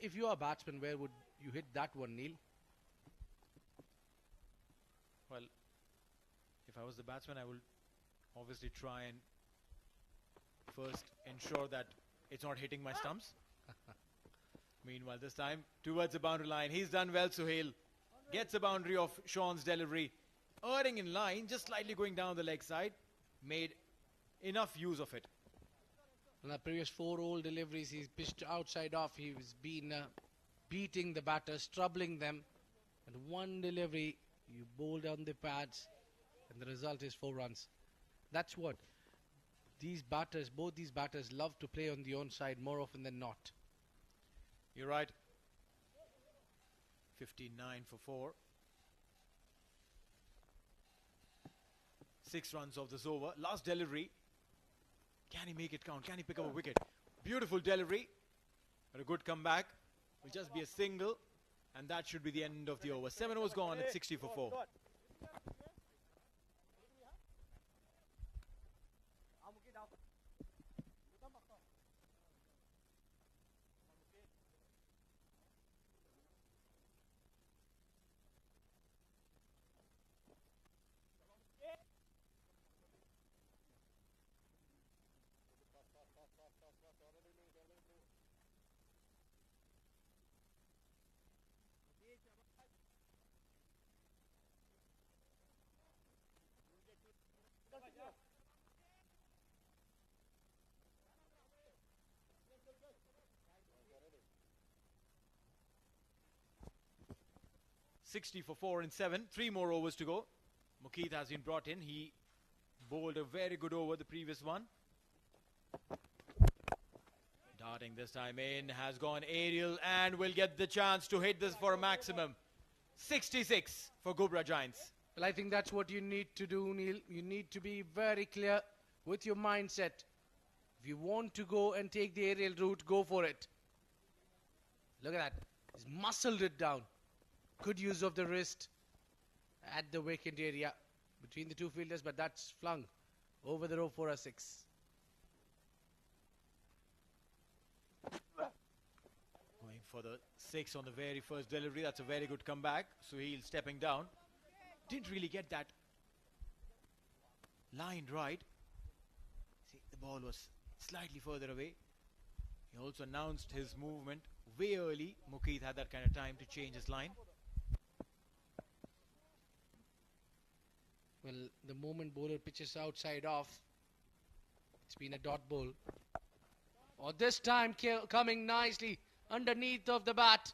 If you are a batsman, where would you hit that one, Neil? Well, if I was the batsman, I will obviously try and first ensure that it's not hitting my stumps. Meanwhile, this time towards the boundary line. He's done well, Suhail. Gets a boundary of Sean's delivery. Erring in line, just slightly going down the leg side. Made enough use of it. In the previous 4 all deliveries, he's pitched outside off. He's been beating the batters, troubling them. And one delivery, you bowl down the pads, and the result is 4 runs. That's what these batters, both these batters, love to play on the onside more often than not. You're right. 59 for 4. 6 runs of this over. Last delivery. Can he make it count? Can he pick up a wicket? Beautiful delivery. But a good comeback. Will just be a single. And that should be the end of the over. 7 overs gone at 60 for 4. 60 for 4 and 7. 3 more overs to go. Mukeeth has been brought in. He bowled a very good over the previous one. Darting this time in. Has gone aerial and will get the chance to hit this for a maximum. 66 for Ghubrah Giants. Well, I think that's what you need to do, Neil. You need to be very clear with your mindset. If you want to go and take the aerial route, go for it. Look at that. He's muscled it down. Good use of the wrist at the vacant area between the 2 fielders, but that's flung over the rope for a 6. Going for the 6 on the very first delivery. That's a very good comeback. Suhail stepping down. Didn't really get that line right. See, the ball was slightly further away. He also announced his movement way early. Mukeeth had that kind of time to change his line. Well, the moment bowler pitches outside off, it's been a dot ball. Oh, this time coming nicely underneath of the bat.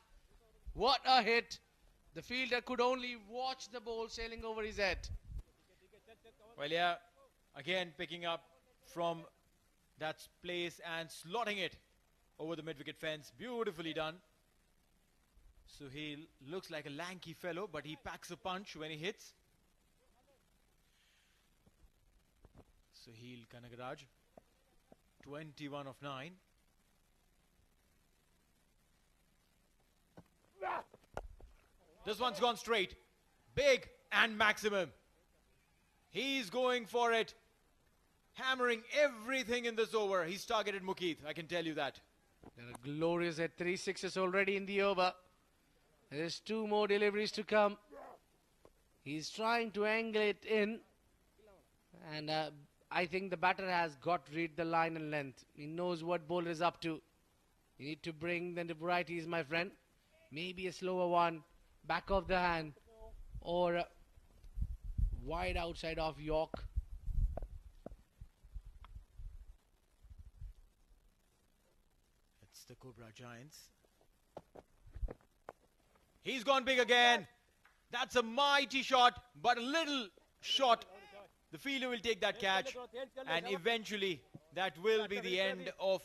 What a hit. The fielder could only watch the ball sailing over his head. Well, yeah, again picking up from that place and slotting it over the mid-wicket fence. Beautifully done. Suhail looks like a lanky fellow, but he packs a punch when he hits. Suhail Kanagaraj, 21 of 9. This one's gone straight. Big and maximum. He's going for it. Hammering everything in this over. He's targeted Mukeeth, I can tell you that. There are glorious at 3 sixes already in the over. There's 2 more deliveries to come. He's trying to angle it in. And I think the batter has read the line and length. He knows what bowler is up to. You need to bring the varieties, my friend. Maybe a slower one, back of the hand, or wide outside of York. It's the Ghubrah Giants. He's gone big again. That's a mighty shot, but a little shot. The fielder will take that catch, and eventually that will be the end of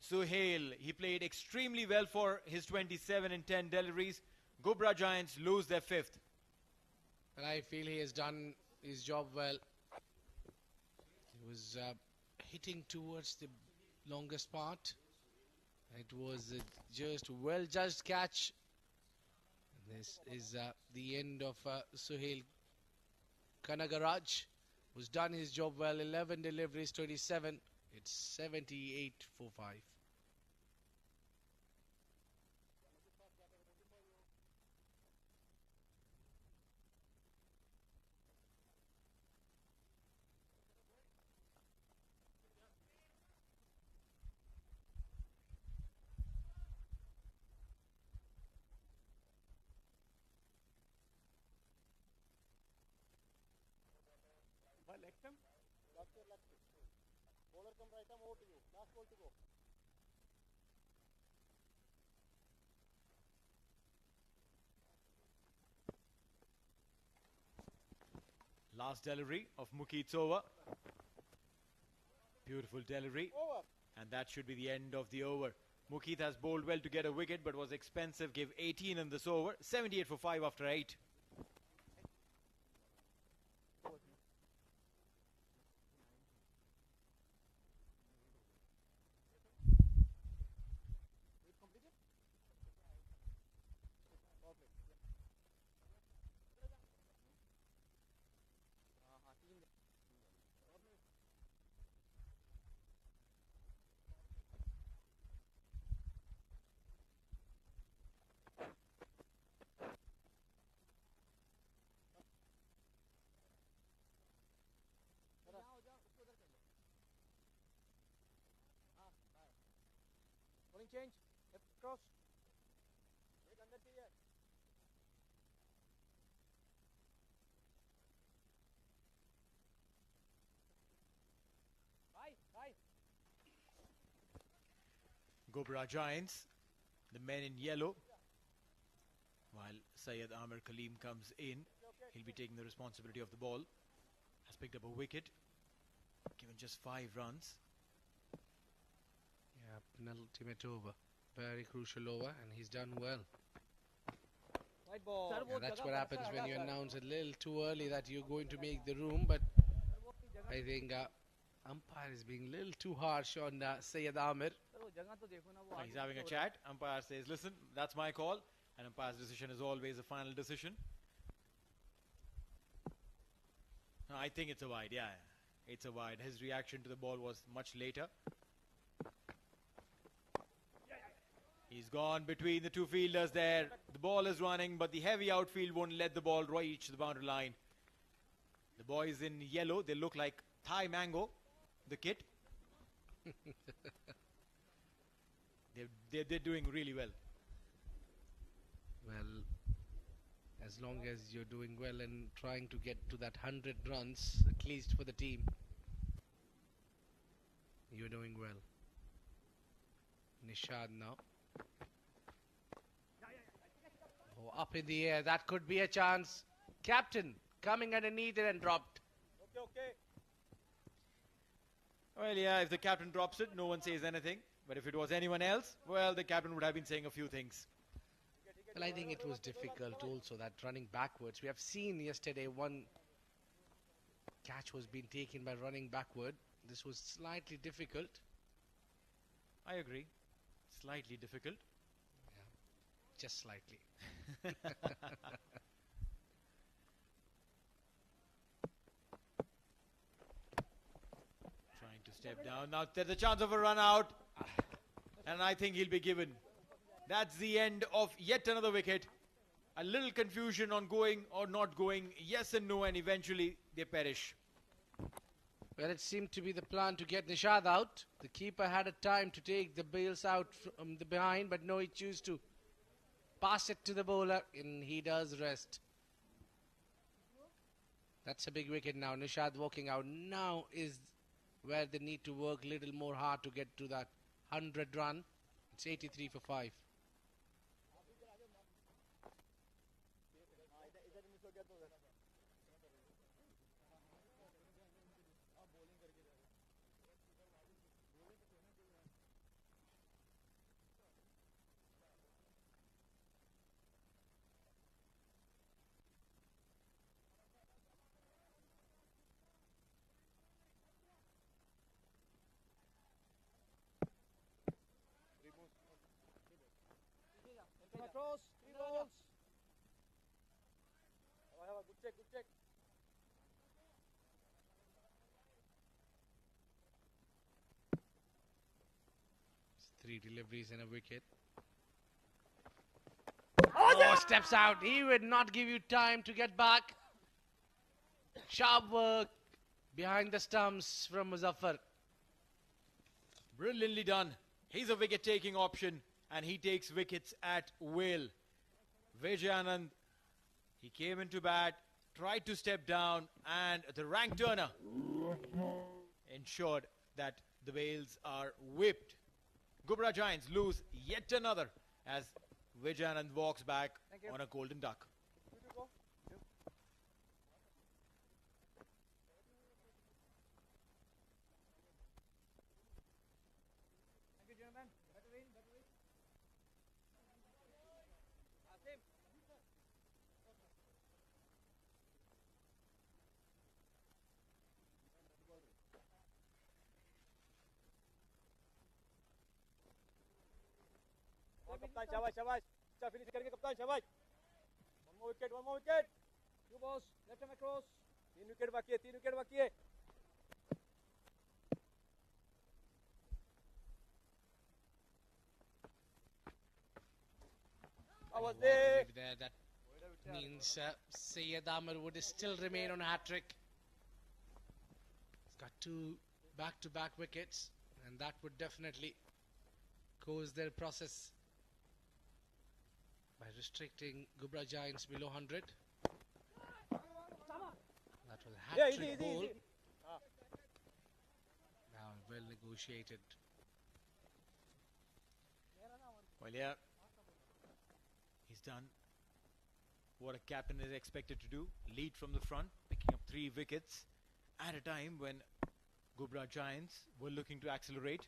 Suhail. He played extremely well for his 27 and 10 deliveries. Ghubrah Giants lose their 5th. And I feel he has done his job well. He was hitting towards the longest part. It was just well-judged catch. This is the end of Suhail Kanagaraj, who's done his job well. 11 deliveries, 27. It's 78 for 5. Last delivery of Mukeet's over. Beautiful delivery. And that should be the end of the over. Mukeet has bowled well to get a wicket but was expensive. Gave 18 in this over. 78 for 5 after 8. Bowling change. Left cross. Wait under here. Bye. Ghubrah Giants, the men in yellow. While Syed Amir Kaleem comes in, he'll be taking the responsibility of the ball. Has picked up a wicket, given just 5 runs. Yeah, penultimate over. Very crucial over, and he's done well. White ball. Yeah, that's what happens when you announce a little too early that you're going to make the room, but I think umpire is being a little too harsh on Syed Amir. He's having a chat. Umpire says, listen, that's my call. And umpire's decision is always a final decision. No, I think it's a wide, yeah. It's a wide. His reaction to the ball was much later. He's gone between the two fielders there. The ball is running, but the heavy outfield won't let the ball reach the boundary line. The boys in yellow, they look like Thai mango, the kit. They're doing really well. Well, as long as you're doing well and trying to get to that 100 runs, at least for the team, you're doing well. Nishad now. Oh, up in the air, that could be a chance. Captain coming underneath it and dropped. Okay. Well, yeah, if the captain drops it, no one says anything. But if it was anyone else, well, the captain would have been saying a few things. Well, I think it was difficult also, that running backwards. We have seen yesterday one catch was being taken by running backward. This was slightly difficult. I agree. Slightly difficult. Yeah, just slightly. Trying to step down. Now there's a chance of a run out. And I think he'll be given. That's the end of yet another wicket. A little confusion on going or not going. Yes and no, and eventually they perish. Well, it seemed to be the plan to get Nishad out. The keeper had a time to take the bails out from the behind, but no, he chose to pass it to the bowler, and he does rest. That's a big wicket now. Nishad walking out. Now is where they need to work a little more hard to get to that 100 run. It's 83 for 5. Three deliveries and a wicket. Oh, steps out. He would not give you time to get back. Sharp work behind the stumps from Muzaffar. Brilliantly done. He's a wicket-taking option, and he takes wickets at will. Vijay Anand, he came into bat, tried to step down, and the rank turner ensured that the Wales are whipped. Ghubrah Giants lose yet another as Vijay Anand walks back on a golden duck. Kaptan, shabash, shabash. अच्छा finish करेंगे कप्तान, शाबाश. One more wicket, one more wicket. Two balls, left hand across. 3 wicket बाकी है, 3 wicket बाकी है. There, that means Syed Amir would still remain on a hat-trick. He's got 2 back-to-back wickets, and that would definitely cause their process by restricting Ghubrah Giants below 100. That was a hat-trick ball. Now well negotiated. Well, yeah, he's done what a captain is expected to do. Lead from the front, picking up 3 wickets at a time when Ghubrah Giants were looking to accelerate.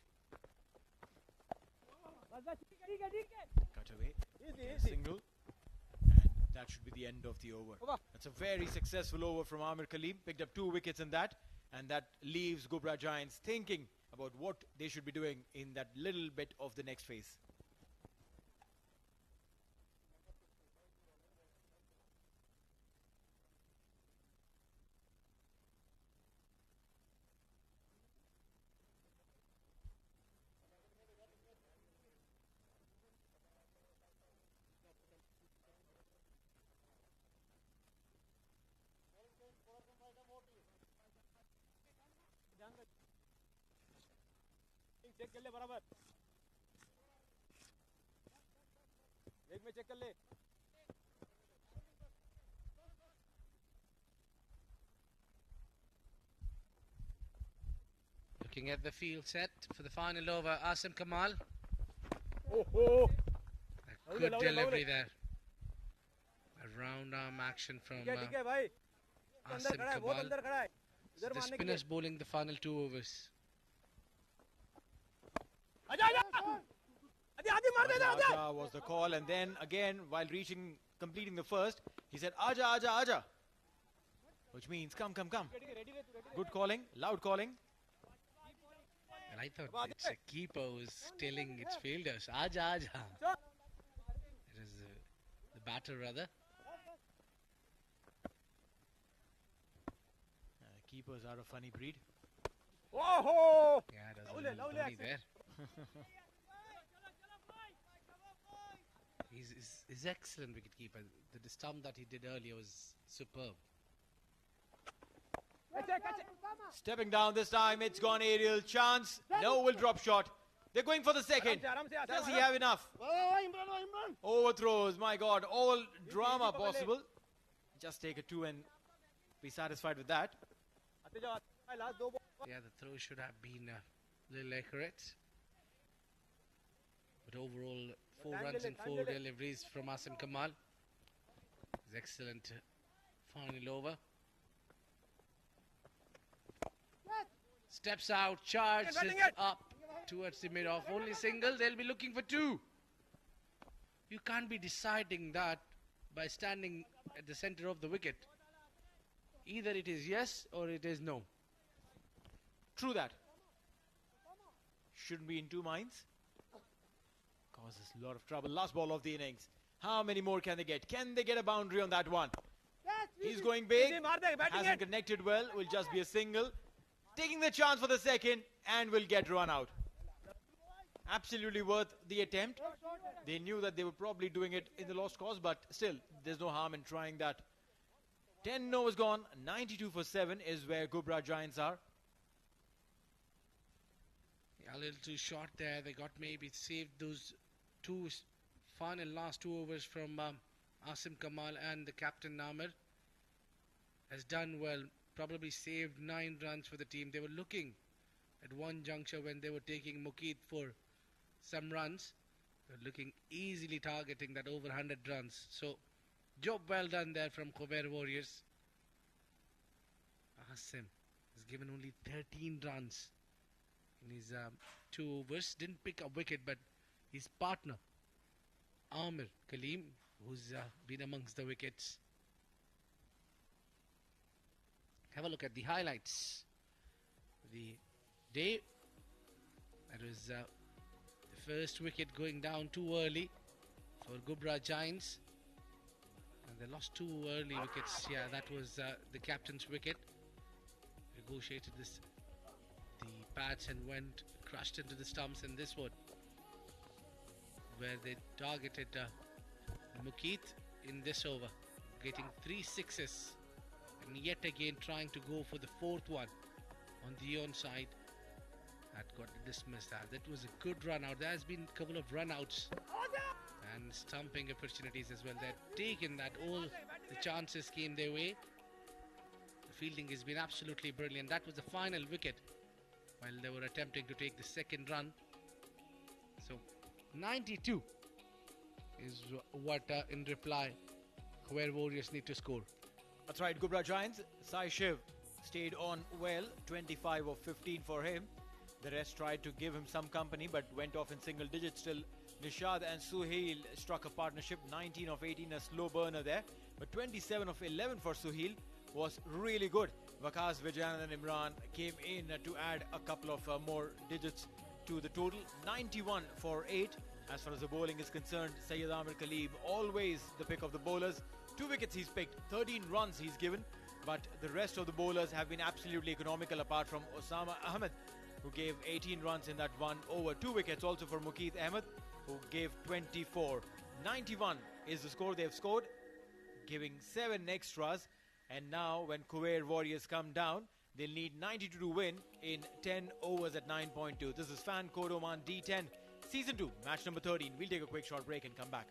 Cut away, a single, and that should be the end of the over. That's a very successful over from Amir Kaleem. Picked up 2 wickets in that, and that leaves Ghubrah Giants thinking about what they should be doing in that little bit of the next phase. Check कर ले बराबर. Leg में check कर ले. Looking at the field set for the final over, Asim Kamal. Oh, A good delivery there. A round arm action from ठीक है भाई. Asim अंदर खड़ा है, बहुत Kamal. अंदर खड़ा है. So the spinners bowling the final 2 overs. Aja was the call, and then again, while completing the first, he said, Aja, Aja, Aja. Which means, come, come, come. Good calling, loud calling. And I thought it's a keeper who's telling its fielders, Aja, Aja. It is the batter rather. Keepers are a funny breed. Oh, Yeah, there's a little body there. He's excellent wicketkeeper. The stump that he did earlier was superb. Stepping down this time, it's gone aerial. Chance, no, will drop shot. They're going for the second. Does he have enough? Overthrows, my God, all drama possible. Just take a 2 and be satisfied with that. Yeah, the throw should have been a little accurate. But overall, 4 runs and 4 deliveries from Asim Kamal. His excellent final over. Steps out, charges up towards the mid-off. Only single, they'll be looking for 2. You can't be deciding that by standing at the center of the wicket. Either it is yes or it is no. True that. Shouldn't be in 2 minds. Causes a lot of trouble. Last ball of the innings. How many more can they get? Can they get a boundary on that one? He's going big. Hasn't connected well. Will just be a single. Taking the chance for the second and will get run out. Absolutely worth the attempt. They knew that they were probably doing it in the lost cause, but still, there's no harm in trying that. 10 overs gone. 92 for 7 is where Ghubrah Giants are. A little too short there. They got maybe saved those two final last 2 overs from Asim Kamal, and the captain Namir has done well. Probably saved 9 runs for the team. They were looking at one juncture when they were taking Mukeet for some runs. They were looking easily targeting that over 100 runs. So job well done there from Khuwair Warriors. Asim has given only 13 runs in his 2 overs. Didn't pick a wicket, but his partner Amir Kaleem, who's been amongst the wickets. Have a look at the highlights. The day, that was the first wicket going down too early for Ghubrah Giants, and they lost 2 early wickets. Yeah, that was the captain's wicket. Negotiated the pads and went crushed into the stumps, and this one where they targeted Mukeet in this over, getting 3 sixes, and yet again trying to go for the 4th one on the onside. That got dismissed. That was a good run out. There has been a couple of run outs and stumping opportunities as well. They've taken that. All the chances came their way. The fielding has been absolutely brilliant. That was the final wicket while they were attempting to take the 2nd run. So 92 is what in reply Khuwair Warriors need to score. That's right, Ghubrah Giants. Sai Shiv stayed on well, 25 of 15 for him. The rest tried to give him some company but went off in single digits. Still, Nishad and Suhail struck a partnership, 19 of 18, a slow burner there. But 27 of 11 for Suhail was really good. Waqas, Vijayan and Imran came in to add a couple of more digits to the total. 91 for 8. As far as the bowling is concerned, Sayyid Amir Kaleem, always the pick of the bowlers. 2 wickets he's picked, 13 runs he's given, but the rest of the bowlers have been absolutely economical apart from Osama Ahmed, who gave 18 runs in that 1 over. 2 wickets also for Mukeet Ahmed, who gave 24. 91 is the score they've scored, giving 7 extras. And now when Khuwair Warriors come down, they'll need 92 to win in 10 overs at 9.2. This is Fan Code Oman D10, Season 2, match number 13. We'll take a quick short break and come back.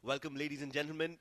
Welcome, ladies and gentlemen,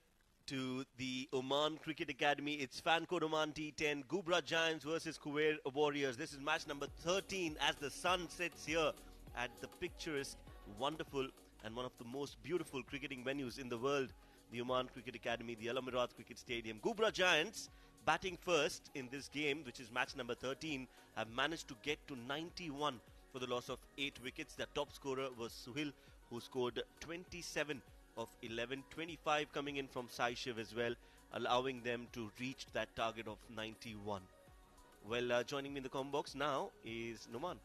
to the Oman Cricket Academy. It's fan code Oman D10, Ghubrah Giants versus Khuwair Warriors. This is match number 13 as the sun sets here at the picturesque, wonderful, and one of the most beautiful cricketing venues in the world, the Oman Cricket Academy, the Al Amirat Cricket Stadium. Ghubrah Giants, batting first in this game, which is match number 13, have managed to get to 91 for the loss of 8 wickets. Their top scorer was Suhail, who scored 27 of 11, 25 coming in from Sai Shiv as well, allowing them to reach that target of 91. Well, joining me in the comment box now is Numan.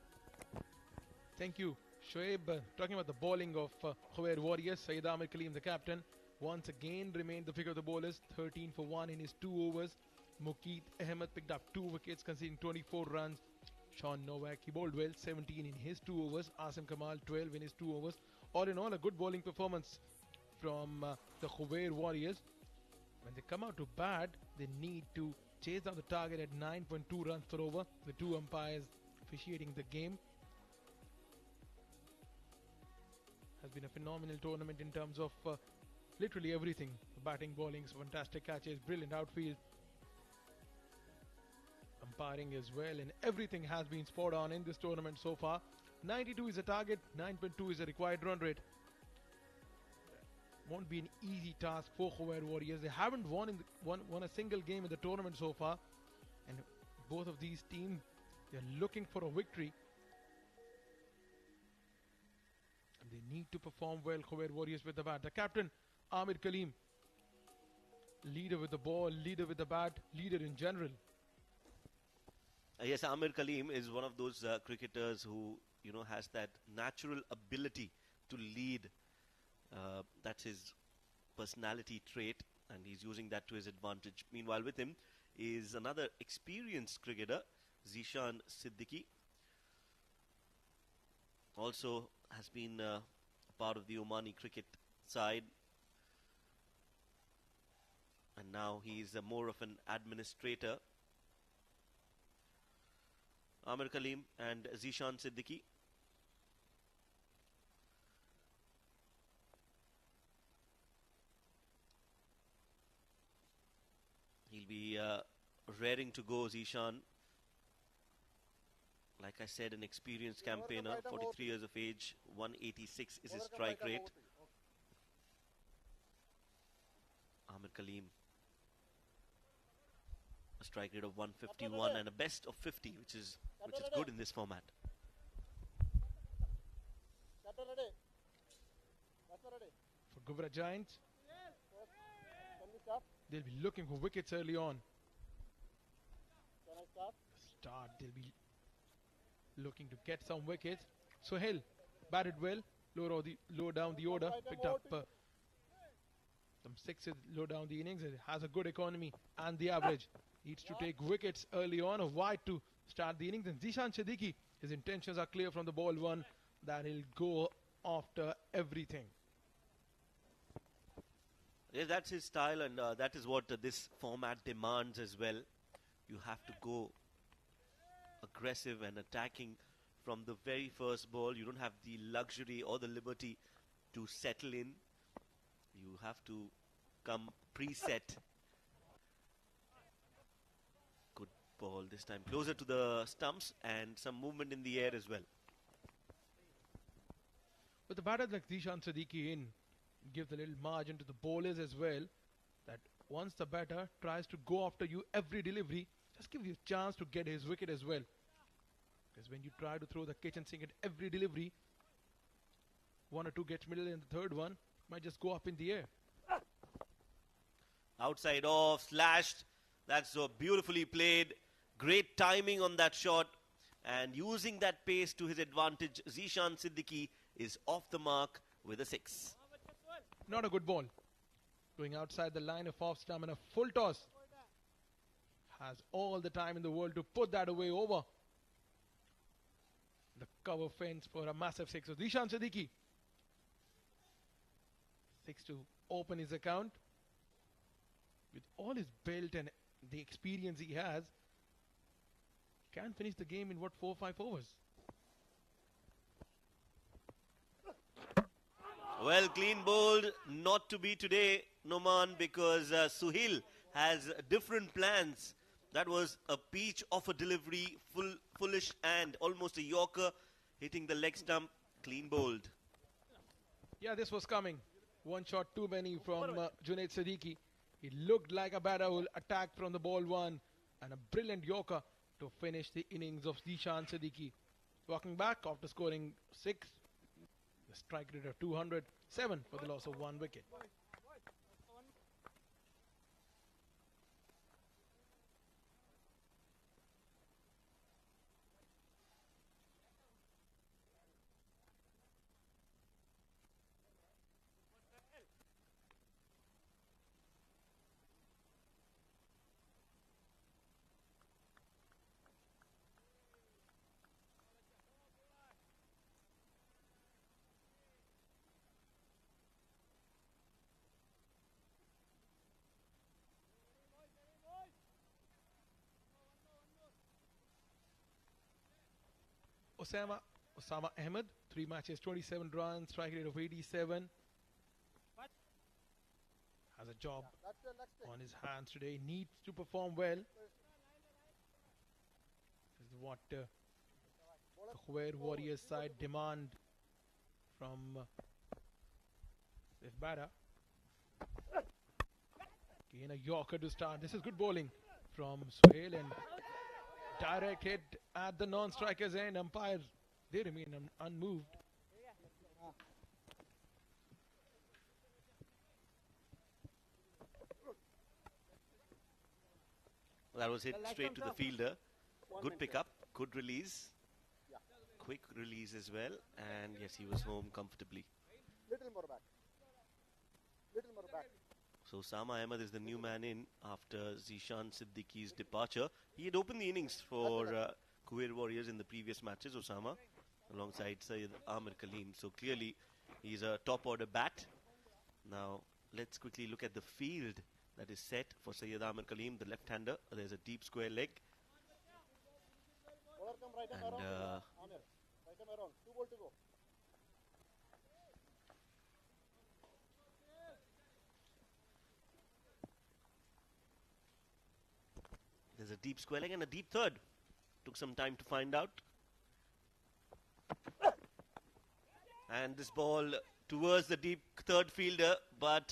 Thank you, Shoaib. Talking about the bowling of Khuwair Warriors, Saeed Amir Kaleem, the captain, once again remained the pick of the bowlers, 13 for 1 in his 2 overs. Mukeet Ahmed picked up 2 wickets, conceding 24 runs. Sean Novak, he bowled well, 17 in his 2 overs. Asim Kamal, 12 in his 2 overs. All in all, a good bowling performance from the Khuwair Warriors. When they come out to bat, they need to chase down the target at 9.2 runs per over. The 2 umpires officiating the game. Has been a phenomenal tournament in terms of literally everything. Batting, bowling, fantastic catches, brilliant outfield, umpiring as well, and everything has been spot on in this tournament so far. 92 is a target, 9.2 is a required run rate. Won't be an easy task for Khuwair Warriors. They haven't won a single game in the tournament so far, and both of these teams, they're looking for a victory. And they need to perform well, Khuwair Warriors, with the bat. The captain, Amir Kaleem, leader with the ball, leader with the bat, leader in general. Yes, Amir Kaleem is one of those cricketers who, has that natural ability to lead. That's his personality trait, and he's using that to his advantage. Meanwhile, with him is another experienced cricketer, Zishan Siddiqui. Also has been a part of the Omani cricket side, and now he's more of an administrator. Amir Kaleem and Zishan Siddiqui. He'll be raring to go, Zishan. Like I said, an experienced campaigner, 43 years of age, 186 is his strike rate. Amir Kaleem, a strike rate of 151 and a best of 50, which is good in this format. For Ghubrah Giants, they'll be looking for wickets early on. They'll be looking to get some wickets. Suhail batted well, low down the order, picked up some 6s low down the innings. It has a good economy and the average. Needs to take wickets early on, a wide to start the innings. And Zishan Siddiqui, his intentions are clear from the ball one, that he'll go after everything. Yes, that's his style, and that is what this format demands as well. You have to go aggressive and attacking from the very first ball. You don't have the luxury or the liberty to settle in. You have to come preset. Good ball this time, closer to the stumps, and some movement in the air as well. With the batters like Zishan Siddiqui in, gives a little margin to the bowlers as well, that once the batter tries to go after you every delivery, just give you a chance to get his wicket as well. Because when you try to throw the kitchen sink at every delivery, 1 or 2 gets middle, and the third one might just go up in the air. Outside off, slashed. That's so beautifully played. Great timing on that shot, and using that pace to his advantage, Zishan Siddiqui is off the mark with a 6. Not a good ball. Going outside the line of off stump and a full toss. Has all the time in the world to put that away over the cover fence for a massive 6. So Zishan Siddiqui, 6 to open his account. With all his build and the experience he has, can finish the game in 4 or 5 overs. Well, clean bowled, not to be today, Noman, because Suhail has different plans. That was a peach of a delivery, foolish and almost a yorker, hitting the leg stump, clean bowled. Yeah, this was coming. One shot too many from Junaid Siddiqui. He looked like a batter who will attack from the ball one, and a brilliant yorker to finish the innings of Zishan Siddiqui. Walking back after scoring 6, the strike rate of 207 for the loss of 1 wicket. Osama Ahmed, 3 matches, 27 runs, strike rate of 87. Has a job on his hands today. Needs to perform well. This is what the Khuwair Warriors side demand from this batter. Again a yorker to start. This is good bowling from Suhail, and direct hit at the non-striker's end. Umpires, they remain unmoved. That was hit straight to the fielder. Good pickup, good release. Quick release as well. And yes, he was home comfortably. Little more back. Little more back. So Sama Ahmed is the new man in after Zishan Siddiqui's departure. He had opened the innings for Khuwair Warriors in the previous matches, Osama, alongside Syed Amir Kaleem. So clearly he's a top order bat. Now let's quickly look at the field that is set for Syed Amir Kaleem, the left-hander. There's a deep square leg. And there's a deep square leg and a deep third. Took some time to find out. And this ball towards the deep third fielder, but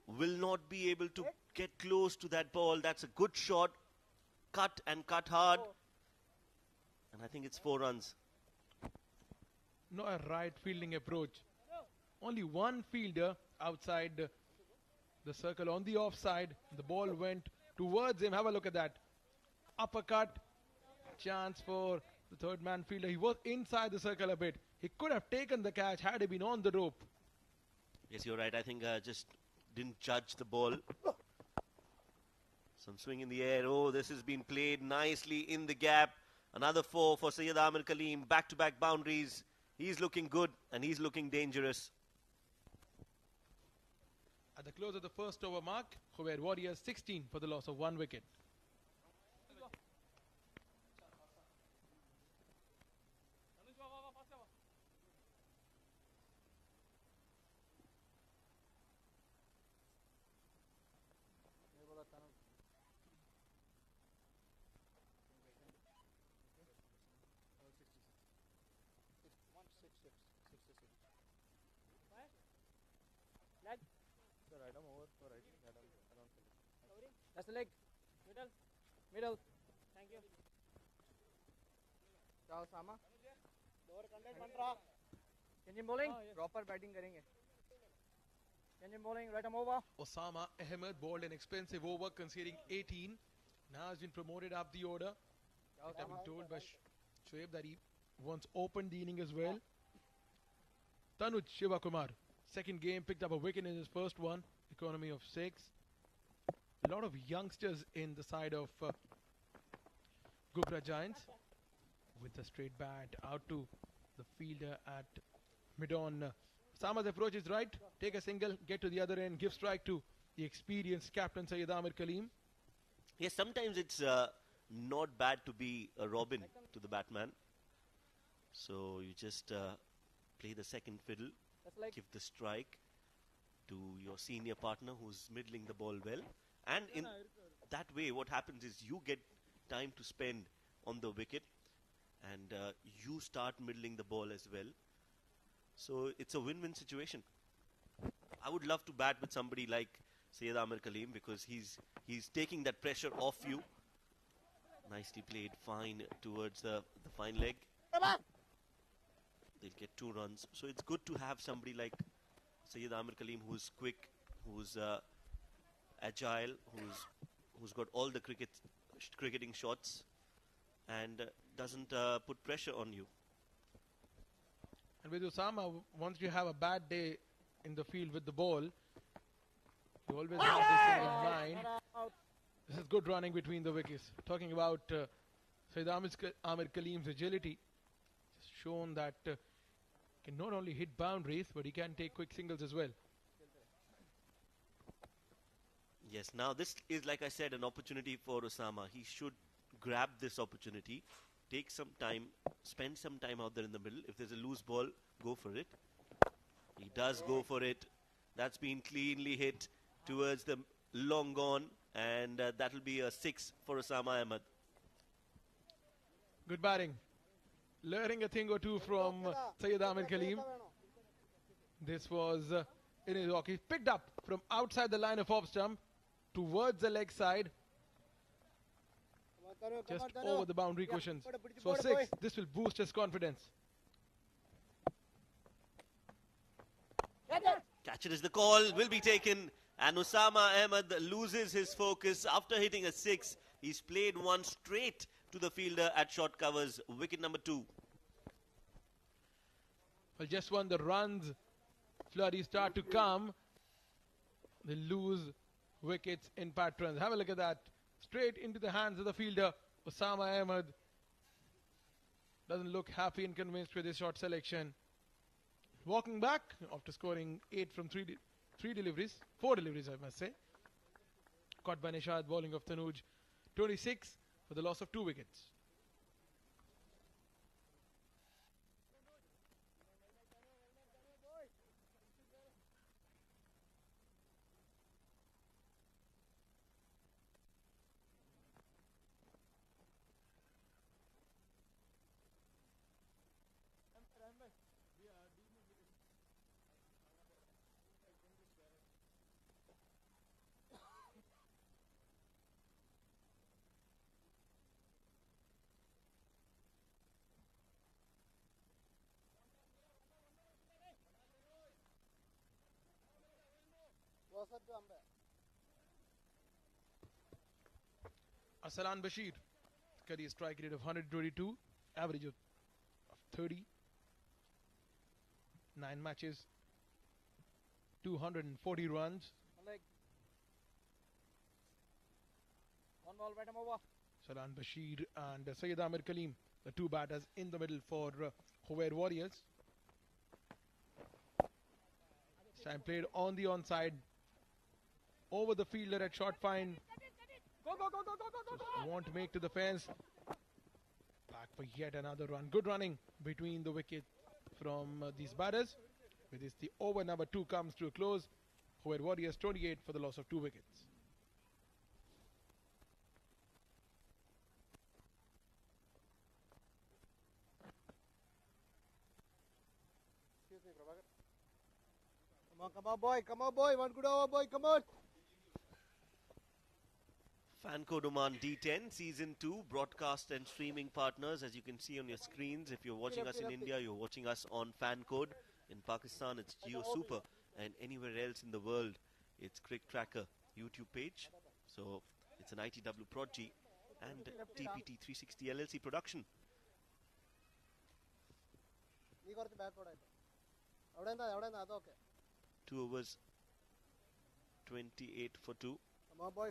will not be able to get close to that ball. That's a good shot. Cut and cut hard. And I think it's 4 runs. Not a right fielding approach. Only one fielder outside the circle on the offside. The ball went towards him. Have a look at that. Uppercut. Chance for the third man fielder. He was inside the circle a bit. He could have taken the catch had he been on the rope. Yes, you're right. I think just didn't judge the ball. Some swing in the air. Oh, this has been played nicely in the gap. Another 4 for Syed Amir Kaleem. Back-to-back boundaries. He's looking good and he's looking dangerous. At the close of the first over mark, Khuwair Warriors 16 for the loss of 1 wicket. That's the leg. Middle. Middle. Thank you. Ciao Sama. Lower contact mantra. Engine bowling. Proper batting करेंगे. Engine bowling. Right arm over. Osama Ahmed bowled an expensive over, conceding 18. Now has been promoted up the order. It has been told by Shoaib that he once opened the inning as well. Tanuj Shivakumar, second game, picked up a wicket in his first one. Economy of 6. A lot of youngsters in the side of Ghubrah Giants. With the straight bat out to the fielder at mid-on. Sama's approach is right. Take a single, get to the other end, give strike to the experienced captain Syed Amir Kaleem. Yes, sometimes it's not bad to be a Robin to the batman. So you just play the second fiddle. give the strike to your senior partner who's middling the ball well. And in that way, what happens is you get time to spend on the wicket and you start middling the ball as well. So it's a win-win situation. I would love to bat with somebody like Syed Amir Kaleem because he's taking that pressure off you. Nicely played, fine towards the fine leg. They'll get 2 runs. So it's good to have somebody like Syed Amir Kaleem who's quick, who's agile, who's got all the cricketing shots and doesn't put pressure on you. And with Osama, once you have a bad day in the field with the ball, you always have this thing in mind. This is good running between the wickets. Talking about Syed Amir Kaleem's agility, just shown that can not only hit boundaries, but he can take quick singles as well. Yes, now this is, like I said, an opportunity for Osama. He should grab this opportunity, take some time, spend some time out there in the middle. If there's a loose ball, go for it. He does go for it. That's been cleanly hit towards the long gone, and that'll be a 6 for Osama Ahmed. Good batting. Learning a thing or two from Syed Amir Kaleem. This was in his hockey. Picked up from outside the line of off stump towards the leg side. Just over the boundary cushions. So 6. This will boost his confidence. Catcher is the call, will be taken, and Osama Ahmed loses his focus after hitting a 6. He's played one straight to the fielder at short covers. Wicket number 2. Well, just when the runs flurry start to come, they lose wickets in patterns. Have a look at that. Straight into the hands of the fielder. Osama Ahmed doesn't look happy and convinced with his shot selection. Walking back after scoring 8 from 4 deliveries, I must say. Caught by Nishad, bowling of Tanuj. 26 for the loss of 2 wickets. Asalan Bashir, career strike rate of 122, average of 30, 9 matches, 240 runs. One ball, bat him over. Asalan Bashir and Syed Amir Kaleem, the 2 batters in the middle for Khuwair Warriors. This time played on the onside, over the fielder at short fine. Want to make to the fence. Back for yet another run. Good running between the wicket from these batters. With this, the over number 2 comes to a close. Khuwair Warriors 28 for the loss of 2 wickets. Come on, boy. One good over, boy. Come on. Fan Oman D10 Season 2 broadcast and streaming partners, as you can see on your screens. If you're watching us in India, you're watching us on Fan Code. In Pakistan, it's Geo Super, and anywhere else in the world, it's CricTracker YouTube page. So it's an ITW Prodigy and TPT 360 LLC production. 2 overs, 28 for 2. Come on, boy.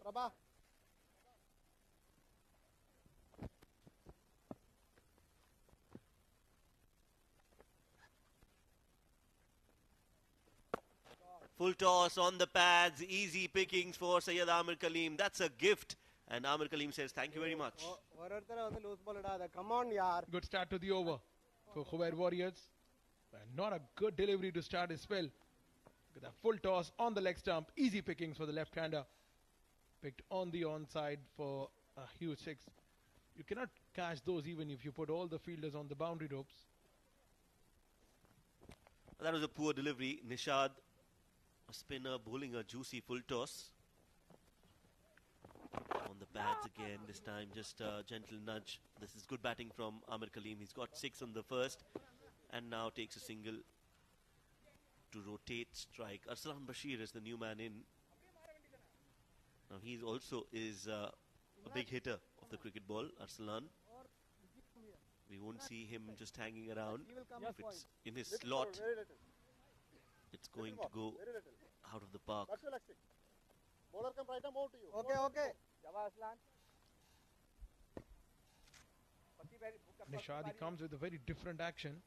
Rabah. Full toss on the pads, easy pickings for Syed Amir Kaleem. That's a gift And Amir Kaleem says, thank you very much. Come on, yaar. Good start to the over for Khuwair Warriors. And not a good delivery to start his spell. With a full toss on the leg stump. Easy pickings for the left-hander. Picked on the onside for a huge 6. You cannot catch those even if you put all the fielders on the boundary ropes. That was a poor delivery. Nishad, a spinner, bowling a juicy full toss. On the pads again, this time just a gentle nudge. This is good batting from Amir Kaleem. He's got 6 on the first and now takes a single to rotate strike. Arslan Bashir is the new man in. Now he also is a big hitter of the cricket ball, Arslan. We won't see him just hanging around. If it's in his slot, it's going to go out of the park. Bowler come right and move to you. Okay. Nishadi comes with a very different action.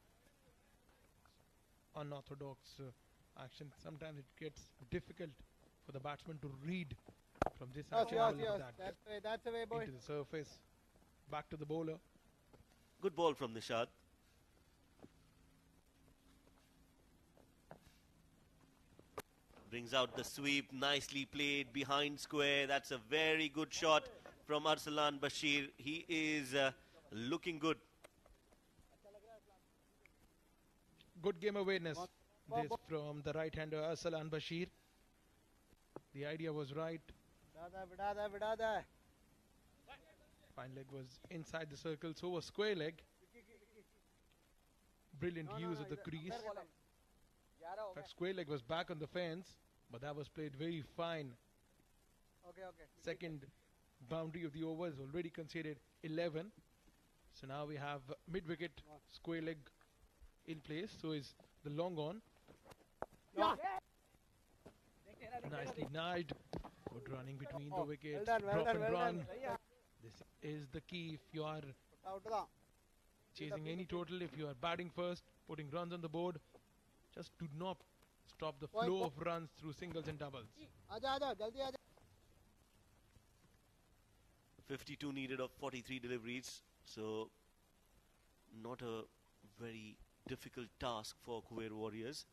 Unorthodox action. Sometimes it gets difficult for the batsman to read from this action. That's the way, boy. Into the surface. Back to the bowler. Good ball from Nishad. Brings out the sweep, nicely played behind square. That's a very good shot from Arslan Bashir. He is looking good. Good game awareness. This from the right-hander Arslan Bashir. The idea was right. Fine leg was inside the circle, so was square leg. Brilliant use of the crease. In fact, square leg was back on the fence, but that was played very fine. Second boundary of the over is already considered 11. So now we have mid-wicket square leg in place. So is the long on. Nicely nudged. Good running between the wickets. Drop and run. This is the key if you are chasing any total. If you are batting first, putting runs on the board, just do not stop the flow of runs through singles and doubles. 52 needed of 43 deliveries. So not a very difficult task for Khuwair Warriors.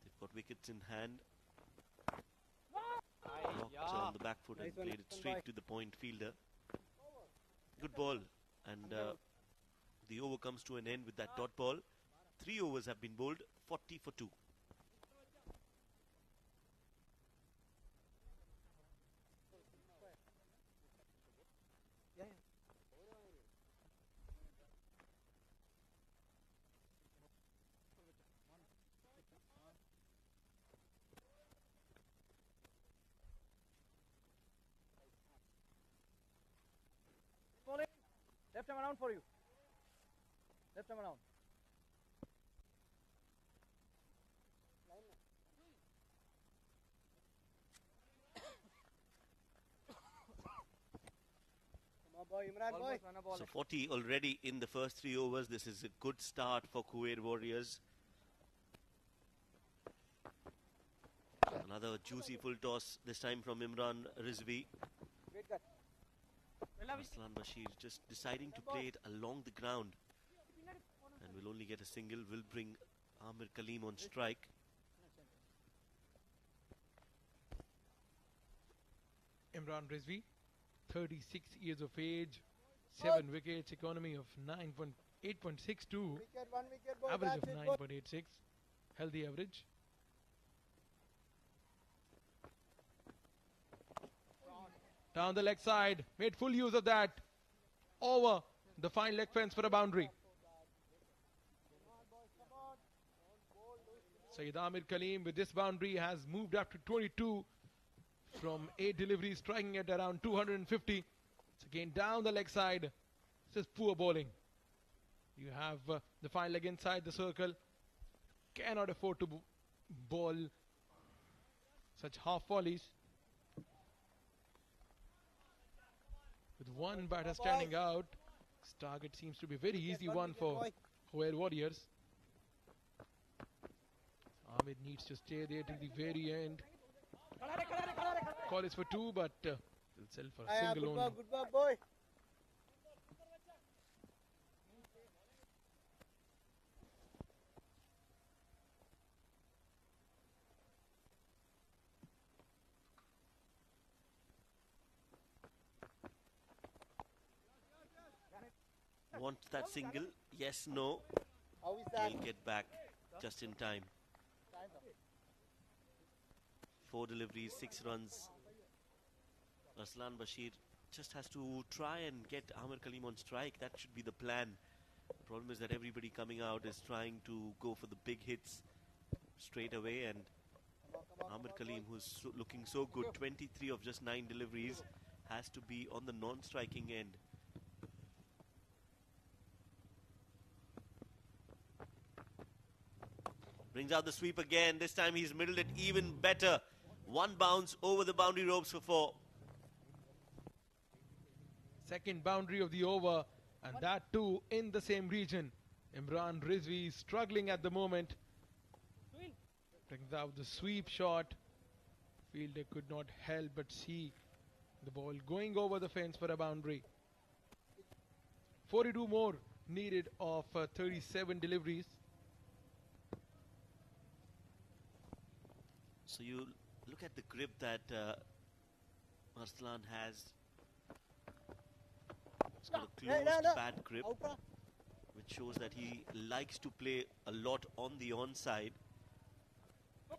They've got wickets in hand. Knocked on the back foot and played it straight to the point fielder. Good ball. And the over comes to an end with that dot ball. 3 overs have been bowled, 40 for 2. Left arm around for you. Left arm around. So 40 already in the first 3 overs. This is a good start for Khuwair Warriors. Another juicy full toss, this time from Imran Rizvi. Arslan Bashir just deciding to play it along the ground. And will only get a single. Will bring Amir Kaleem on strike. Imran Rizvi, 36 years of age, 7 wickets, economy of 8.62, average of 9.86, healthy average. Down the leg side, made full use of that. Over the fine leg fence for a boundary. Sayyid Amir Kaleem with this boundary has moved up to 22 from 8 deliveries, striking at around 250. It's again down the leg side. This is poor bowling. You have the fine leg inside the circle. Cannot afford to bowl such half volleys. With one batter standing out, this target seems to be a very easy one for Khuwair Warriors. Ahmed needs to stay there till the very end. Call is for 2, but itself for a single only. Good ball, boy. Want that single? Yes, no. How is that? We'll get back just in time. 4 deliveries, 6 runs. Arslan Bashir just has to try and get Amir Kaleem on strike. That should be the plan. The problem is that everybody coming out is trying to go for the big hits straight away, and Amir Kaleem, who's looking so good, 23 of just 9 deliveries, has to be on the non-striking end. Brings out the sweep again. This time he's middled it even better. 1 bounce over the boundary ropes for 4. Second boundary of the over, and that too in the same region. Imran Rizvi struggling at the moment. Brings out the sweep shot. Fielder could not help but see the ball going over the fence for a boundary. 42 more needed of 37 deliveries. So you look at the grip that Arslan has. He's got a closed bad grip, which shows that he likes to play a lot on the onside.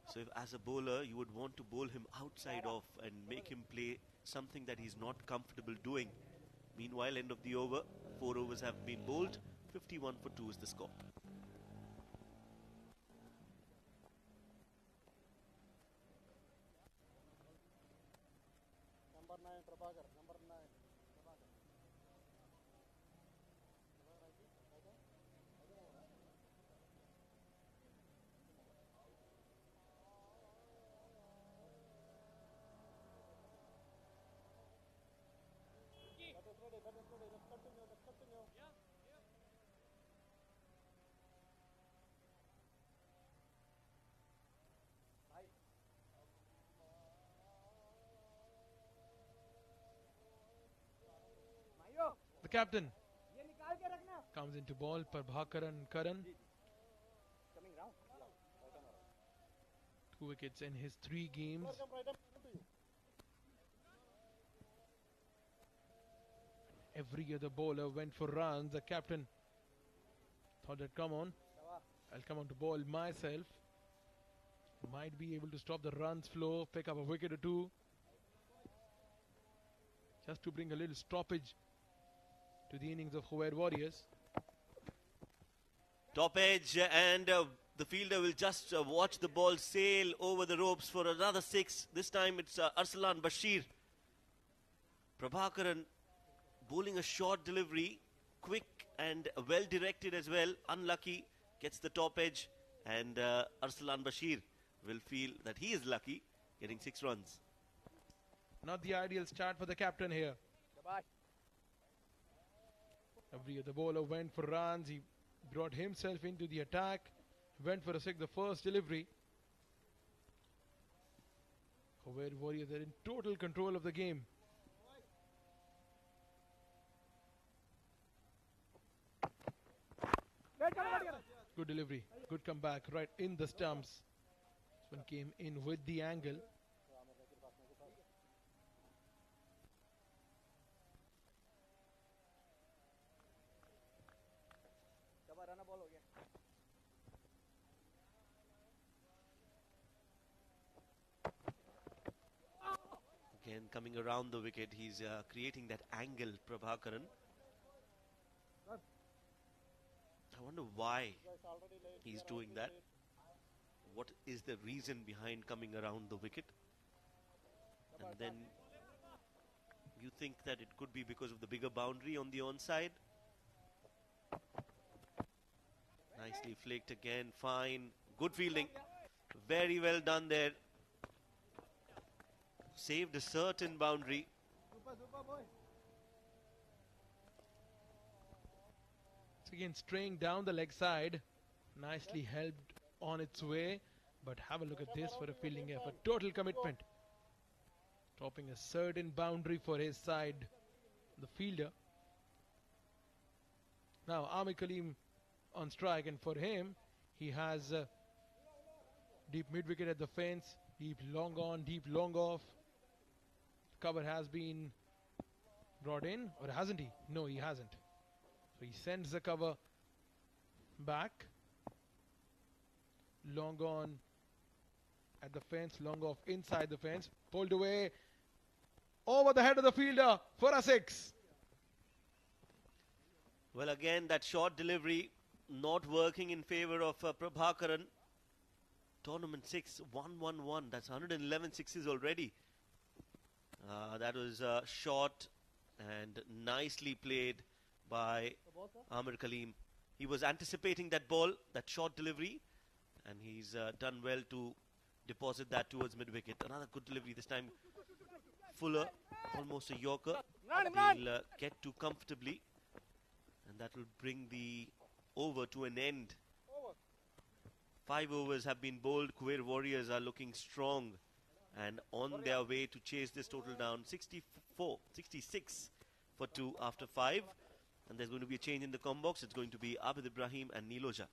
So if as a bowler you would want to bowl him outside off and make him play something that he's not comfortable doing. Meanwhile, end of the over, 4 overs have been bowled. 51 for 2 is the score. Number 9, Prabhakar. Number 9. Let's continue. The captain comes into ball. Prabhakaran Karan. 2 wickets in his 3 games. Every other bowler went for runs. The captain thought that, come on, I'll come on to bowl myself. Might be able to stop the runs flow, pick up a wicket or 2. Just to bring a little stoppage to the innings of Khuwair Warriors. Top edge, and the fielder will just watch the ball sail over the ropes for another 6. This time it's Arslan Bashir. Prabhakaran bowling a short delivery, quick and well directed as well. Unlucky, gets the top edge, and Arslan Bashir will feel that he is lucky, getting 6 runs. Not the ideal start for the captain here. Goodbye. Every other bowler went for runs. He brought himself into the attack. Went for a 6, the first delivery. Khuwair Warriors are in total control of the game. Good delivery, good comeback right in the stumps. This one came in with the angle. Again, coming around the wicket, he's creating that angle, Prabhakaran. I wonder why he's doing that. What is the reason behind coming around the wicket? And then you think that it could be because of the bigger boundary on the onside. Nicely flicked again, fine. Good fielding. Very well done there. Saved a certain boundary. Again straying down the leg side, nicely helped on its way, but have a look at this for a fielding effort. Total commitment. dropping a certain boundary for his side, the fielder. Now Amir Kaleem on strike, and for him, he has deep mid wicket at the fence, deep long on, deep long off. Cover has been brought in, or hasn't he? No, he hasn't. So he sends the cover back. Long on at the fence, long off inside the fence, pulled away over the head of the fielder for a 6. Well, again, that short delivery not working in favor of Prabhakaran. Tournament 6, 1-1-1. That's 111 sixes already. That was short and nicely played by Amir Kaleem. He was anticipating that ball, that short delivery, and he's done well to deposit that towards mid-wicket. Another good delivery this time. Fuller, almost a Yorker. He'll get to comfortably, and that will bring the over to an end. 5 overs have been bowled. Khuwair Warriors are looking strong and on their way to chase this total down. 66 for 2 after 5. And there's going to be a change in the com box. It's going to be Abid Ibrahim and Niloja.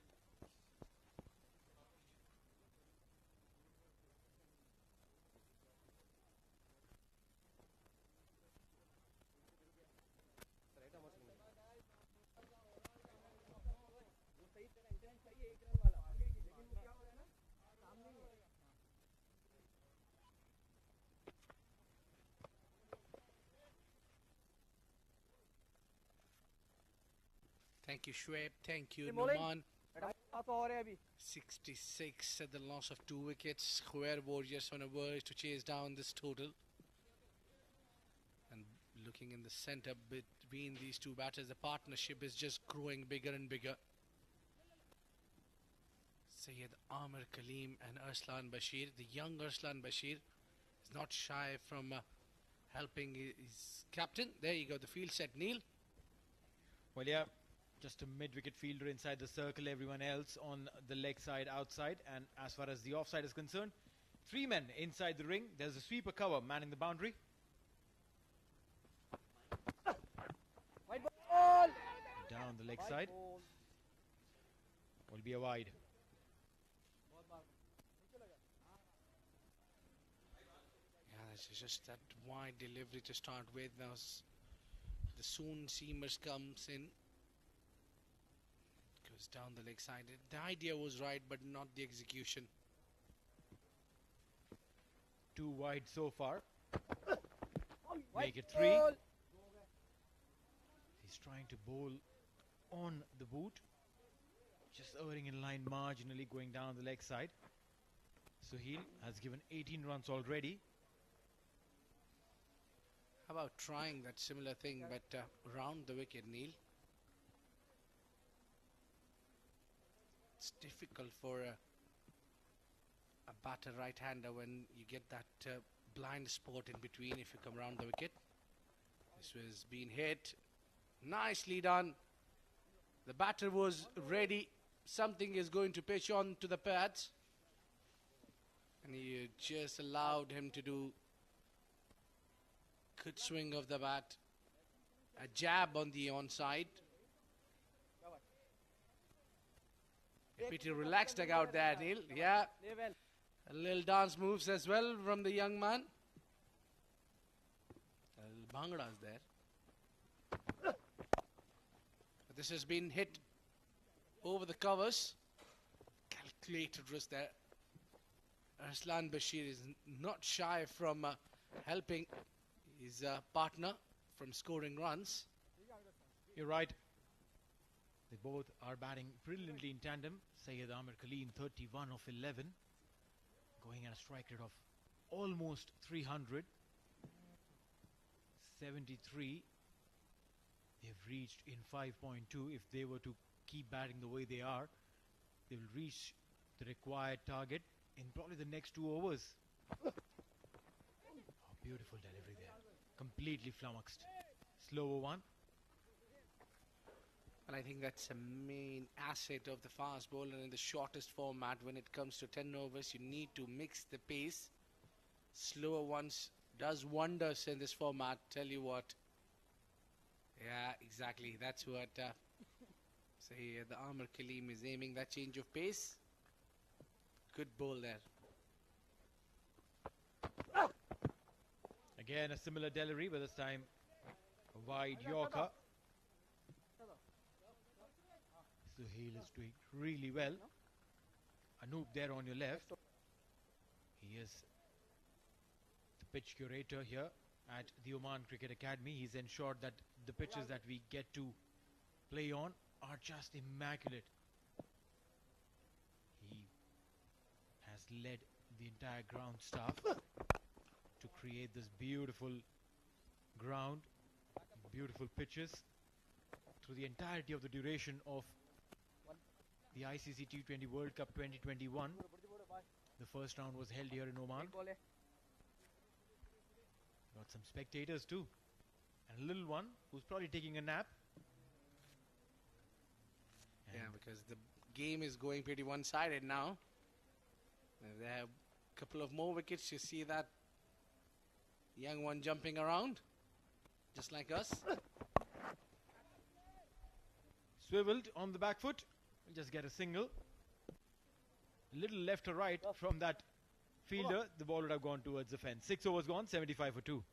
Thank you, Shoaib. Thank you, Numan. 66 at the loss of 2 wickets. Khuwair Warriors on a verge to chase down this total. And looking in the centre between these two batters, the partnership is just growing bigger and bigger. Syed Amir Kaleem and Arslan Bashir. The young Arslan Bashir is not shy from helping his captain. There you go, the field set. Neil? Well, yeah. Just a mid-wicket fielder inside the circle, everyone else on the leg side outside. And as far as the offside is concerned, 3 men inside the ring. There's a sweeper cover manning the boundary. Wide ball. Down the leg side. Will be a wide. Yeah, it's just that wide delivery to start with. Now the soon seamers comes in. Down the leg side. The idea was right, but not the execution. 2 wide so far. Make it 3. He's trying to bowl on the boot. Just erring in line marginally, going down the leg side. Suhail has given 18 runs already. How about trying that similar thing, but round the wicket, Neil? It's difficult for a batter right-hander when you get that blind spot in between if you come round the wicket. This was being hit. Nicely done. The batter was ready. Something is going to pitch on to the pads. And he just allowed him to do good swing of the bat. A jab on the onside. Pretty relaxed dugout there, Neil. Yeah. A little dance moves as well from the young man. Bhangra's there. But this has been hit over the covers. Calculated risk there. Arslan Bashir is not shy from helping his partner from scoring runs. You're right. They both are batting brilliantly in tandem. Syed Amir Kaleem, 31 of 11. Going at a strike rate of almost 300. 73. They've reached in 5.2. If they were to keep batting the way they are, they will reach the required target in probably the next 2 overs. Oh, beautiful delivery there. Completely flummoxed. Slower one. And I think that's a main asset of the fast bowler in the shortest format. When it comes to 10 overs, you need to mix the pace. Slower ones does wonders in this format, tell you what. Yeah, exactly. That's what say the Amir Kaleem is aiming, that change of pace. Good ball there. Again, a similar delivery, but this time a wide Yorker. Suhail is doing really well. Anoop there on your left. He is the pitch curator here at the Oman Cricket Academy. He's ensured that the pitches that we get to play on are just immaculate. He has led the entire ground staff to create this beautiful ground, beautiful pitches through the entirety of the duration of the ICC T20 World Cup 2021. The first round was held here in Oman. Got some spectators too. And a little one who's probably taking a nap. Yeah, because the game is going pretty one-sided now. They have a couple of more wickets. You see that young one jumping around, just like us. Swiveled on the back foot. We'll just get a single. A little left or right from that fielder, the ball would have gone towards the fence. 6 overs gone, 75 for 2.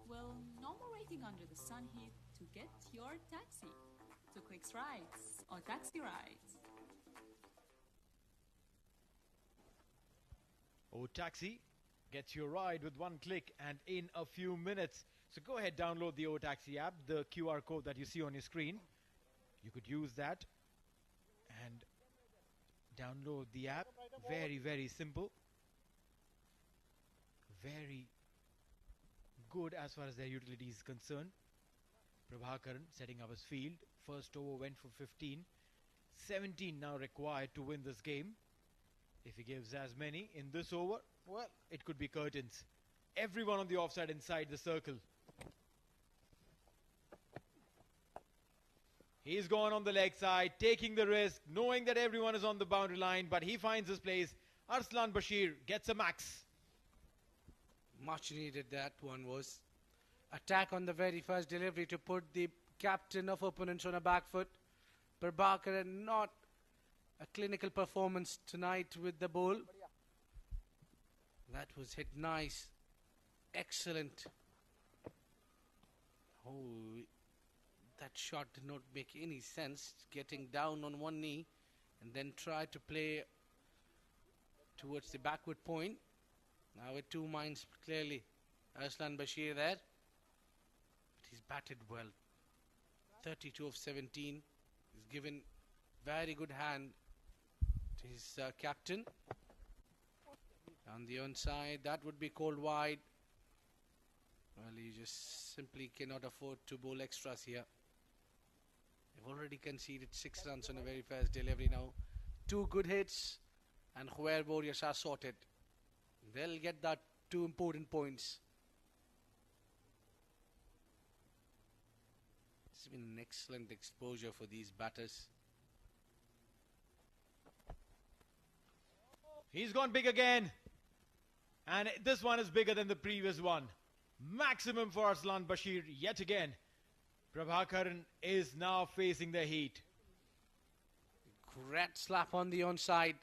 Well, no more waiting under the sun here to get your taxi to Quick's Rides or Taxi Rides. Oh, Taxi gets your ride with one click and in a few minutes. So go ahead, download the O Taxi app, the QR code that you see on your screen. You could use that and download the app. Very, very simple. Very good as far as their utility is concerned. Prabhakaran setting up his field. First over went for 15. 17 now required to win this game. If he gives as many in this over, well, it could be curtains. Everyone on the offside inside the circle. He's gone on the leg side, taking the risk, knowing that everyone is on the boundary line, but he finds his place. Arslan Bashir gets a max. Much needed that one was. Attack on the very first delivery to put the captain of opponents on a back foot. Prabhakaran not a clinical performance tonight with the ball. That was hit nice. Excellent. Oh, that shot did not make any sense. Getting down on one knee and then try to play towards the backward point. Now with two minds clearly. Arslan Bashir there. But he's batted well. 32 of 17. He's given very good hand to his captain. On the onside, that would be called wide. Well, he just simply cannot afford to bowl extras here. They've already conceded 6 runs on the very first delivery now. 2 good hits and Khuwair Warriors are sorted. They'll get that 2 important points. It's been an excellent exposure for these batters. He's gone big again. And this one is bigger than the previous one. Maximum for Arslan Bashir yet again. Prabhakaran is now facing the heat. Great slap on the onside.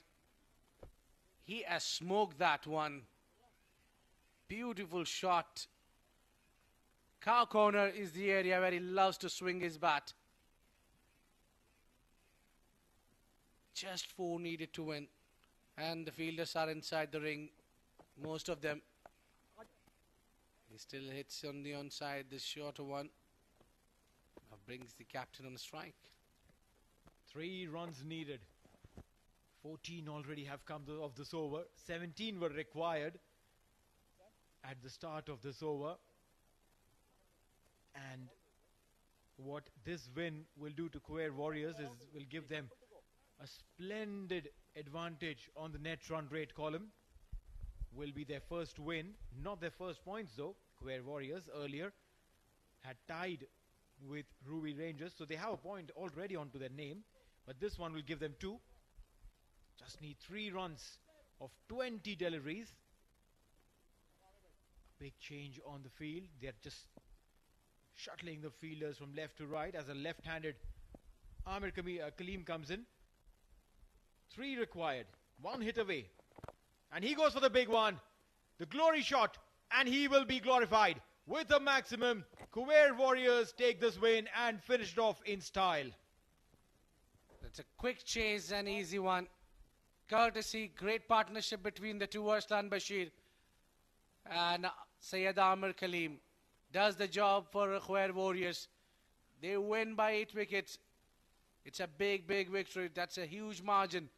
He has smoked that one. Beautiful shot. Cow corner is the area where he loves to swing his bat. Just 4 needed to win. And the fielders are inside the ring. Most of them. He still hits on the onside, this shorter one. Now brings the captain on a strike. 3 runs needed. 14 already have come of this over. 17 were required at the start of this over. And what this win will do to Khuwair Warriors is will give them A splendid advantage on the net run rate column. Will be their first win. Not their first points though. Khuwair Warriors earlier had tied with Ruby Rangers, so they have a point already onto their name. But this one will give them 2. Just need 3 runs of 20 deliveries. A big change on the field. They're just shuttling the fielders from left to right as a left-handed Amir Kaleem comes in. 3 required. 1 hit away. And he goes for the big one. The glory shot. And he will be glorified with a maximum. Khuwair Warriors take this win and finish it off in style. It's a quick chase and easy one. Courtesy, great partnership between the two, Arslan Bashir and Syed Amir Kaleem. Does the job for Khuwair Warriors. They win by 8 wickets. It's a big, big victory. That's a huge margin.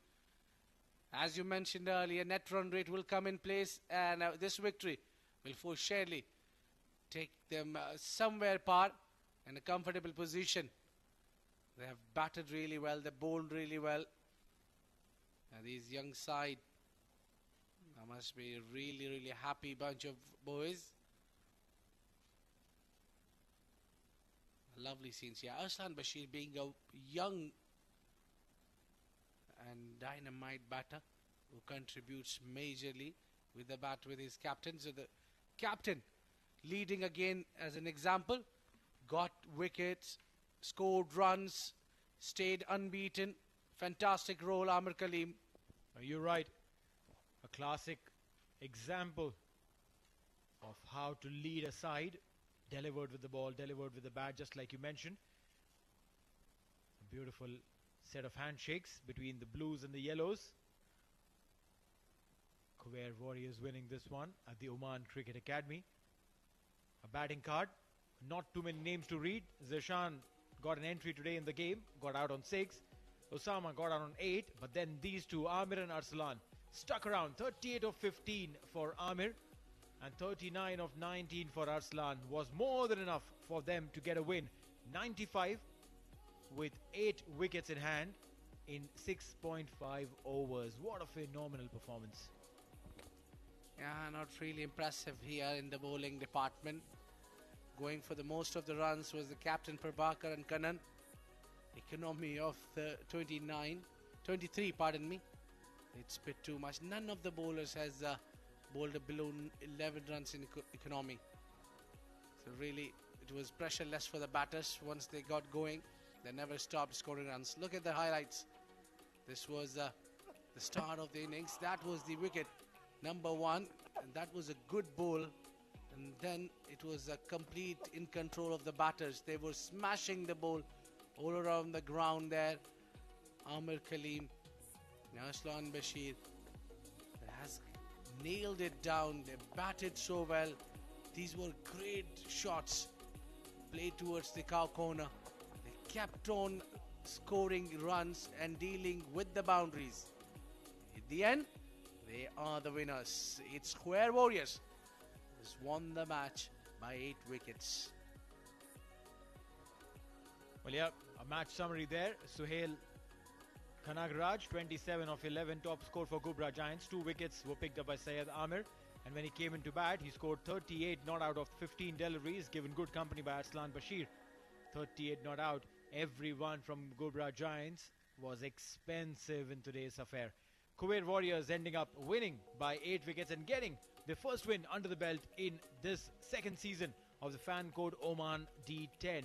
As you mentioned earlier, net run rate will come in place, and this victory will for surely take them somewhere par in a comfortable position. They have batted really well, they bowled really well. And these young side, I must be a really, really happy bunch of boys. Lovely scenes here. Arslan Bashir being a young and dynamite batter who contributes majorly with the bat with his captain. So the captain leading again as an example, got wickets, scored runs, stayed unbeaten. Fantastic role, Amir Kaleem. You're right. A classic example of how to lead a side. Delivered with the ball, delivered with the bat, just like you mentioned. A beautiful set of handshakes between the blues and the yellows. Khuwair Warriors winning this one at the Oman Cricket Academy. A batting card. Not too many names to read. Zishan got an entry today in the game, got out on 6. Osama got out on 8, but then these two, Amir and Arslan, stuck around. 38 of 15 for Amir and 39 of 19 for Arslan was more than enough for them to get a win. 95 with 8 wickets in hand in 6.5 overs. What a phenomenal performance. Yeah, not really impressive here in the bowling department. Going for the most of the runs was the captain Prabhakar and Kannan. Economy of the 23, pardon me. It's a bit too much. None of the bowlers has bowled below 11 runs in economy. So really, it was pressureless for the batters. Once they got going, they never stopped scoring runs. Look at the highlights. This was the start of the innings. That was the wicket number 1, and that was a good bowl. And then it was a complete in control of the batters. They were smashing the ball all around the ground there. Amir Kaleem, Arslan Bashir has nailed it down. They batted so well. These were great shots played towards the cow corner. They kept on scoring runs and dealing with the boundaries. At the end, they are the winners. It's Khuwair Warriors has won the match by 8 wickets. Well, yeah, a match summary there. Suhail Kanagraj, 27 of 11, top score for Ghubrah Giants. 2 wickets were picked up by Syed Amir. And when he came into bat, he scored 38 not out of 15 deliveries, given good company by Arslan Bashir. 38 not out. Everyone from Ghubrah Giants was expensive in today's affair. Khuwair Warriors ending up winning by 8 wickets and getting their first win under the belt in this second season of the fan code Oman D10.